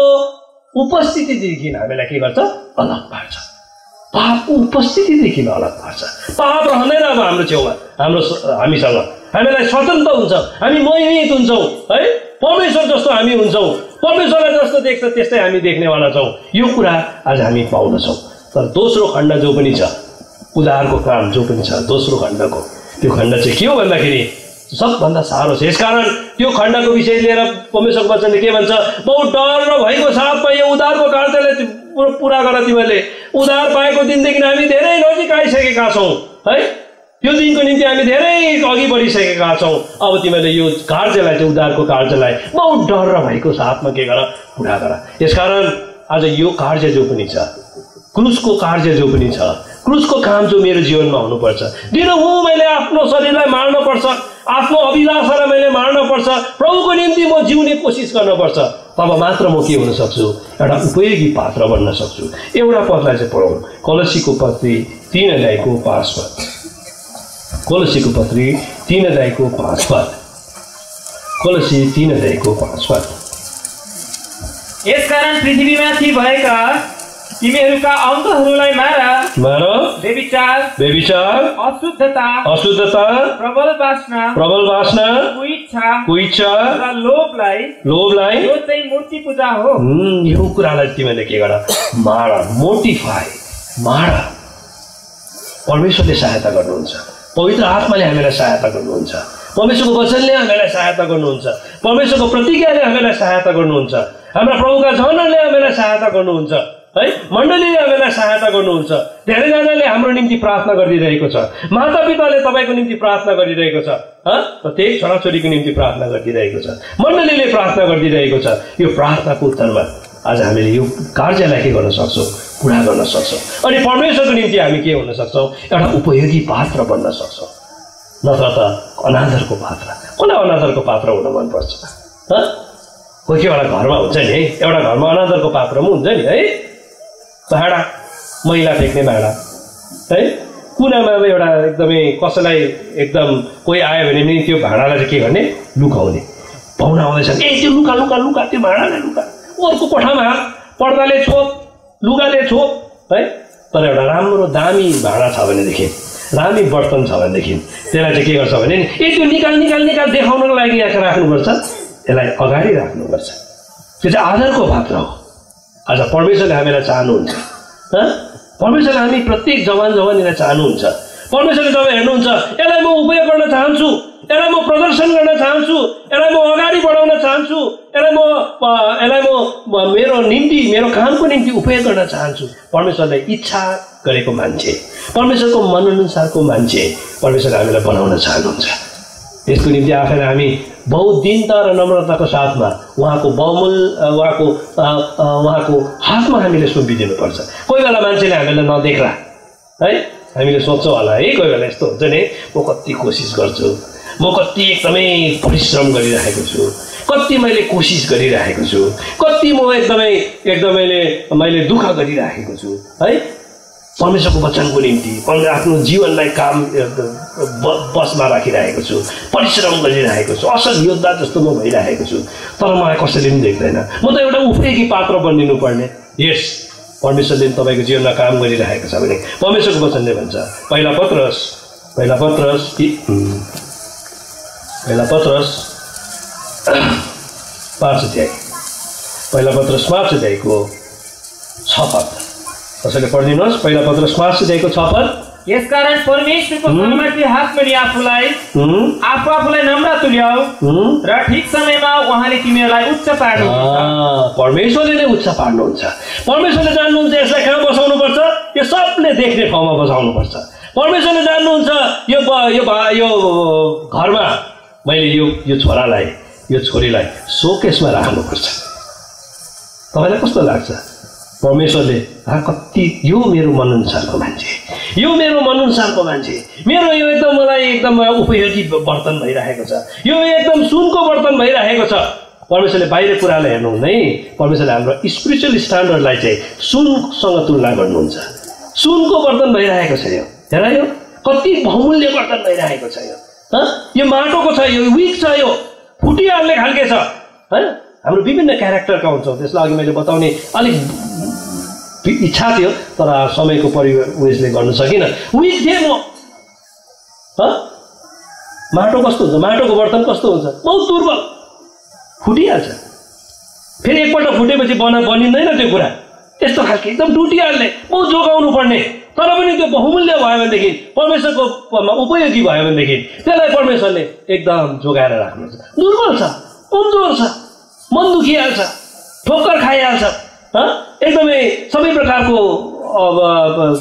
उपस्थितिदेखि हामीलाई के गर्छ, अलग पार्छ। पापको उपस्थितिदेखि अलग पार्छ। पाप रहँदैन अब हाम्रो छेउमा, हामीसँग हामीलाई स्वतन्त्र हुन्छ, हामी मोहित हुन्छौँ है। परमेश्वर जस्तो हामी हुन्छौँ, परमेश्वरलाई जस्तो देख्छ त्यस्तै हामी देख्नेवाला छौँ। यो कुरा आज हामी पाउँदछौँ। तर दोस्रो खण्ड जो पनि छ, उद्धारको काम जो पनि छ दोस्रो खण्डको, त्यो खण्ड चाहिँ के हो भन्दाखेरि सबभन्दा साह्रो छ। यसकारण त्यो खण्डको विषय लिएर परमेश्वरको वचनले के भन्छ, बहुत डर र भयको साथमा यो उद्धारको कार्यलाई पुरा गर। तिमीहरूले उद्धार पाएको दिनदेखि हामी धेरै नजिक आइसकेका छौँ है। त्यो दिनको निम्ति हामी धेरै अघि बढिसकेका छौँ। अब तिमीहरूले यो कार्यलाई चाहिँ उद्धारको कार्यलाई बहुत डर र भयको साथमा के गर, पुरा गर। यसकारण आज यो कार्य जो पनि छ, क्रुसको कार्य जो पनि छ, क्रुसको काम जो मेरो जीवनमा हुनुपर्छ। दिनहुँ मैले आफ्नो शरीरलाई मार्नुपर्छ, आफ्नो अभिलाषालाई मैले मार्नुपर्छ, प्रभुको निम्ति म जिउने कोसिस गर्नुपर्छ। तब मात्र म के हुन सक्छु, एउटा उपयोगी पात्र बन्न सक्छु। एउटा पदलाई चाहिँ पढौँ, कोलोसीको पत्री 3 अध्यायको 5 पद। कोलोसीको पत्री 3 अध्यायको 5 पद। कोलोसी 3 अध्यायको 5 पद। यसकारण पृथ्वीमाथि भएका तिमीहरूका अङ्गहरूलाई मार, व्यभिचार, अशुद्धता, प्रबल वासना, कुइच्छा र लोभलाई यो चाहिँ मूर्ति पूजा हो। यो कुरालाई तिमीले के गर, मार, मोटिफाई, मार। परमेश्वरले सहायता गर्नुहुन्छ, पवित्र आत्माले हामीलाई सहायता गर्नुहुन्छ, परमेश्वरको वचनले हामीलाई सहायता गर्नुहुन्छ, परमेश्वरको प्रतिज्ञाले हामीलाई सहायता गर्नुहुन्छ। हाम्रा प्रभुका जनहरूले हामीलाई सहायता गर्नुहुन्छ है, मण्डलीले हामीलाई सहायता गर्नुहुन्छ। धेरैजनाले हाम्रो निम्ति प्रार्थना गरिरहेको छ, मातापिताले तपाईँको निम्ति प्रार्थना गरिरहेको छ, प्रत्येक छोराछोरीको निम्ति प्रार्थना गरिरहेको छ, मण्डलीले प्रार्थना गरिरहेको छ। यो प्रार्थनाको उत्तरमा आज हामीले यो कार्यलाई के गर्न सक्छौँ? पुरा गर्न सक्छौँ। अनि परमेश्वरको निम्ति हामी के हुन सक्छौँ? एउटा उपयोगी पात्र बन्न सक्छौँ। नत्र त अनादरको पात्र। कसलाई अनादरको पात्र हुन मनपर्छ? कोही कोही बेला घरमा हुन्छ नि है, एउटा घरमा अनादरको पात्र पनि हुन्छ नि है। भाँडा, मैला फ्याँक्ने भाँडा है, कुनामा एउटा एकदमै कसैलाई एकदम कोही आयो भने नि त्यो भाँडालाई चाहिँ के गर्ने? लुकाउने। पाहुना आउँदैछन्, ए त्यो लुका लुका लुका, त्यो भाँडालाई लुका, अर्को कोठामा हाल, पर्दाले छोप, लुगाले छोप है। तर एउटा राम्रो दामी भाँडा छ भनेदेखि, दामी बर्तन छ भनेदेखि त्यसलाई चाहिँ के गर्छ भने नि, ए त्यो निकाल निकाल निकाल देखाउनको लागि यहाँ राख्नुपर्छ, यसलाई अगाडि राख्नुपर्छ। त्यो चाहिँ आदरको पात्र हो। आज परमेश्वरले हामीलाई चाहनुहुन्छ, परमेश्वरले हामी प्रत्येक जवानलाई चाहनुहुन्छ। परमेश्वरले तपाईँ हेर्नुहुन्छ, यसलाई म उपयोग गर्न चाहन्छु, यसलाई म प्रदर्शन गर्न चाहन्छु, यसलाई म अगाडि बढाउन चाहन्छु, यसलाई म मेरो निम्ति, मेरो कामको निम्ति उपयोग गर्न चाहन्छु। परमेश्वरले इच्छा गरेको मान्छे, परमेश्वरको मनअनुसारको मान्छे परमेश्वरले हामीलाई बनाउन चाहनुहुन्छ। यसको निम्ति आफैलाई हामी बहुत दीनता र नम्रताको साथमा उहाँको बहुमूल उहाँको हातमा हामीले सुम्पिदिनुपर्छ। कोही बेला मान्छेले हामीलाई नदेख्ला है, हामीले सोच्छौँ होला है, कोही बेला यस्तो हुन्छ नि, म कति कोसिस गर्छु, म कति एकदमै परिश्रम गरिरहेको छु, कति मैले कोसिस गरिरहेको छु, कति म मैले दुःख गरिरहेको छु है, परमेश्वरको वचनको निम्ति आफ्नो जीवनलाई काम बसमा राखिरहेको छु, परिश्रम गरिरहेको छु, असल योद्धा जस्तो म भइरहेको छु, तर मलाई कसैले पनि देख्दैन। म त एउटा उपयोगी पात्र बनिनु पर्ने। यस, परमेश्वरले तपाईँको जीवनमा काम गरिरहेको छ भने परमेश्वरको वचनले भन्छ, पहिला पत्रस 5 अध्यायको 6 पद कसैले पढिदिनुहोस्। पहिला पत्रस 5 अध्यायको 6 पद। यसकारण परमेश्वरको सामर्थ्य हातमा लिई आफूलाई नम्र तुल्याऊ र ठिक समयमा उहाँले तिमीहरूलाई उच्च पार्नुहुन्छ। परमेश्वरले नै उच्च पार्नुहुन्छ। परमेश्वरले जान्नुहुन्छ यसलाई कहाँ बसाउनुपर्छ, यो सबले देख्ने ठाउँमा बसाउनुपर्छ। परमेश्वरले जान्नुहुन्छ यो घरमा मैले यो छोरालाई, यो छोरीलाई सोकेसमा राख्नुपर्छ। तपाईँलाई कस्तो लाग्छ? परमेश्वरले कति यो मेरो मनअनुसारको मान्छे, यो मेरो मनअनुसारको मान्छे, मेरो यो एकदम मलाई एकदम उपयोगी बर्तन भइरहेको छ, यो एकदम सुनको बर्तन भइरहेको छ। परमेश्वरले बाहिर कुरालाई हेर्नुहुँदै परमेश्वरले हाम्रो स्पिरिचुअल स्ट्यान्डर्डलाई चाहिँ सुनसँग तुलना गर्नुहुन्छ। सुनको बर्तन भइरहेको छ, यो हेर, यो कति बहुमूल्य बर्तन भइरहेको छ। यो माटोको छ, यो विक छ, यो फुटिहाल्ने खालके छ। हाम्रो विभिन्न क्यारेक्टरका हुन्छौँ, त्यसलाई अघि मैले बताउने अलिक इच्छा थियो तर समयको उयसले गर्न सकिनँ। विक थिएँ म। माटो कस्तो हुन्छ, माटोको बर्तन कस्तो हुन्छ? बहुत दुर्बल, फुटिहाल्छ। फेरि एकपल्ट फुटेपछि बनिँदैन त्यो कुरा, यस्तो खालको एकदम टुटिहाल्ने, बहुत जोगाउनु पर्ने। तर पनि त्यो बहुमूल्य भयो भनेदेखि, परमेश्वरको उपयोगी भयो भनेदेखि त्यसलाई परमेश्वरले एकदम जोगाएर राख्नुहुन्छ। दुर्बल छ, कमजोर छ, मन दुखिहाल्छ, ठोक्कर खाइहाल्छ, एकदमै सबै प्रकारको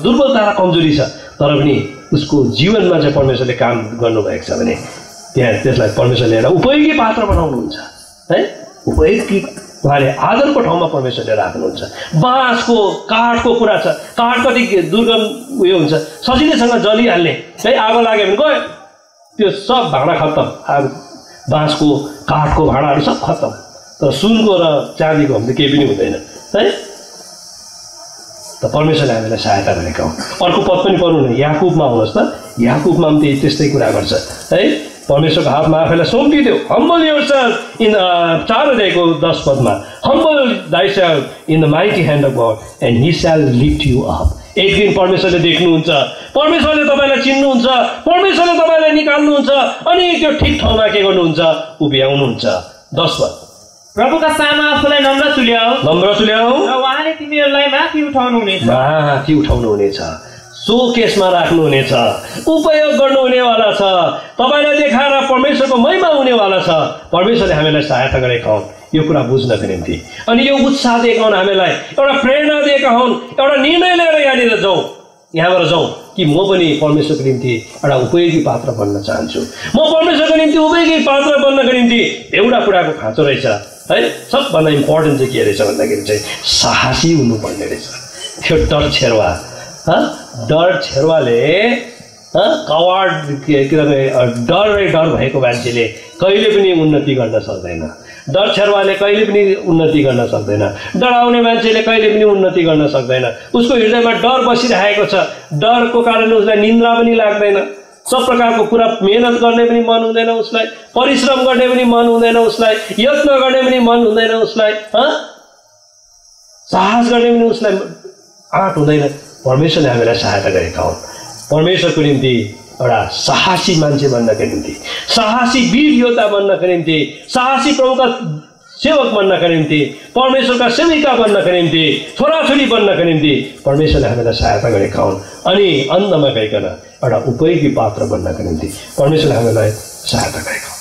दुर्बलता र कमजोरी छ, तर पनि उसको जीवनमा चाहिँ परमेश्वरले काम गर्नुभएको छ भने त्यहाँ त्यसलाई परमेश्वरले एउटा उपयोगी पात्र बनाउनुहुन्छ है। उपयोगी उहाँले आदरको ठाउँमा परमेश्वरले राख्नुहुन्छ। बाँसको काठको कुरा छ, काठ कति दुर्गम उयो हुन्छ, सजिलैसँग जलिहाल्ने है, आगो लाग्यो भने गयो, त्यो सब भाँडा खत्तम। बाँसको काठको भाँडाहरू सब खत्तम, तर सुनको र चाँदीको भने केही पनि हुँदैन है। त परमेश्वरले हामीलाई सहायता गरेका हुन्। अर्को पद पनि पढ्नु न, याकुबमा आउनुहोस् त। याकुबमा पनि त्यस्तै कुरा गर्छ है, परमेश्वरको हातमा आफैलाई सुम्पिदेऊ। हम्बल योरसेल्फ इन 4 अध्यायको 10 पदमा, humble thyself in the mighty hand of God and he shall lift you up। एक दिन परमेश्वरले देख्नुहुन्छ, परमेश्वरले तपाईँलाई चिन्नुहुन्छ, परमेश्वरले तपाईँलाई निकाल्नुहुन्छ अनि त्यो ठिक ठाउँमा के गर्नुहुन्छ? उभ्याउनुहुन्छ। 10 पद। प्रभुका सामु आफूलाई नम्र तुल्याऊ र उहाँले तिमीहरूलाई माथि उठाउनुहुनेछ, सोकेसमा राख्नुहुनेछ, उपयोग गर्नुहुनेवाला छ, तपाईँलाई देखाएर परमेश्वरको महिमा हुनेवाला छ। परमेश्वरले हामीलाई सहायता गरेका हुन्। यो कुरा बुझ्नको निम्ति। अनि यो उत्साह दिएका हुन् हामीलाई, एउटा प्रेरणा दिएका हुन्, एउटा निर्णय लिएर यहाँनिर जाउँ, यहाँबाट जाउँ कि म पनि परमेश्वरको निम्ति एउटा उपयोगी पात्र बन्न चाहन्छु। म परमेश्वरको निम्ति उपयोगी पात्र बन्नको निम्ति एउटा कुराको खाँचो रहेछ है। सबभन्दा इम्पोर्टेन्ट चाहिँ के रहेछ भन्दाखेरि चाहिँ साहसी हुनुपर्ने रहेछ। त्यो डर छेरुवा, डर छेरुवाले कवार्ड किनभने डरै डर भएको मान्छेले कहिले पनि उन्नति गर्न सक्दैन। डर छेरुवाले कहिले पनि उन्नति गर्न सक्दैन। डराउने मान्छेले कहिले पनि उन्नति गर्न सक्दैन। उसको हृदयमा डर बसिरहेको छ। डरको कारणले उसलाई निन्द्रा पनि लाग्दैन। सब प्रकारको कुरा मेहनत गर्ने पनि मन हुँदैन उसलाई, परिश्रम गर्ने पनि मन हुँदैन उसलाई, यत्न गर्ने पनि मन हुँदैन उसलाई, साहस गर्ने पनि उसलाई आँट हुँदैन। परमेश्वरले हामीलाई सहायता गरेका हुन्। परमेश्वरको निम्ति एउटा साहसी मान्छे बन्नको निम्ति, साहसी वीर योद्धा बन्नको निम्ति, साहसी प्रभुका सेवक बन्नको निम्ति, परमेश्वरका सेविका बन्नको निम्ति, छोराछोरी बन्नको निम्ति परमेश्वरले हामीलाई सहायता गरेका हुन्। अनि अन्तमा गइकन एउटा उपयोगी पात्र बन्नको निम्ति परमेश्वरले हामीलाई सहायता गरेका हुन्।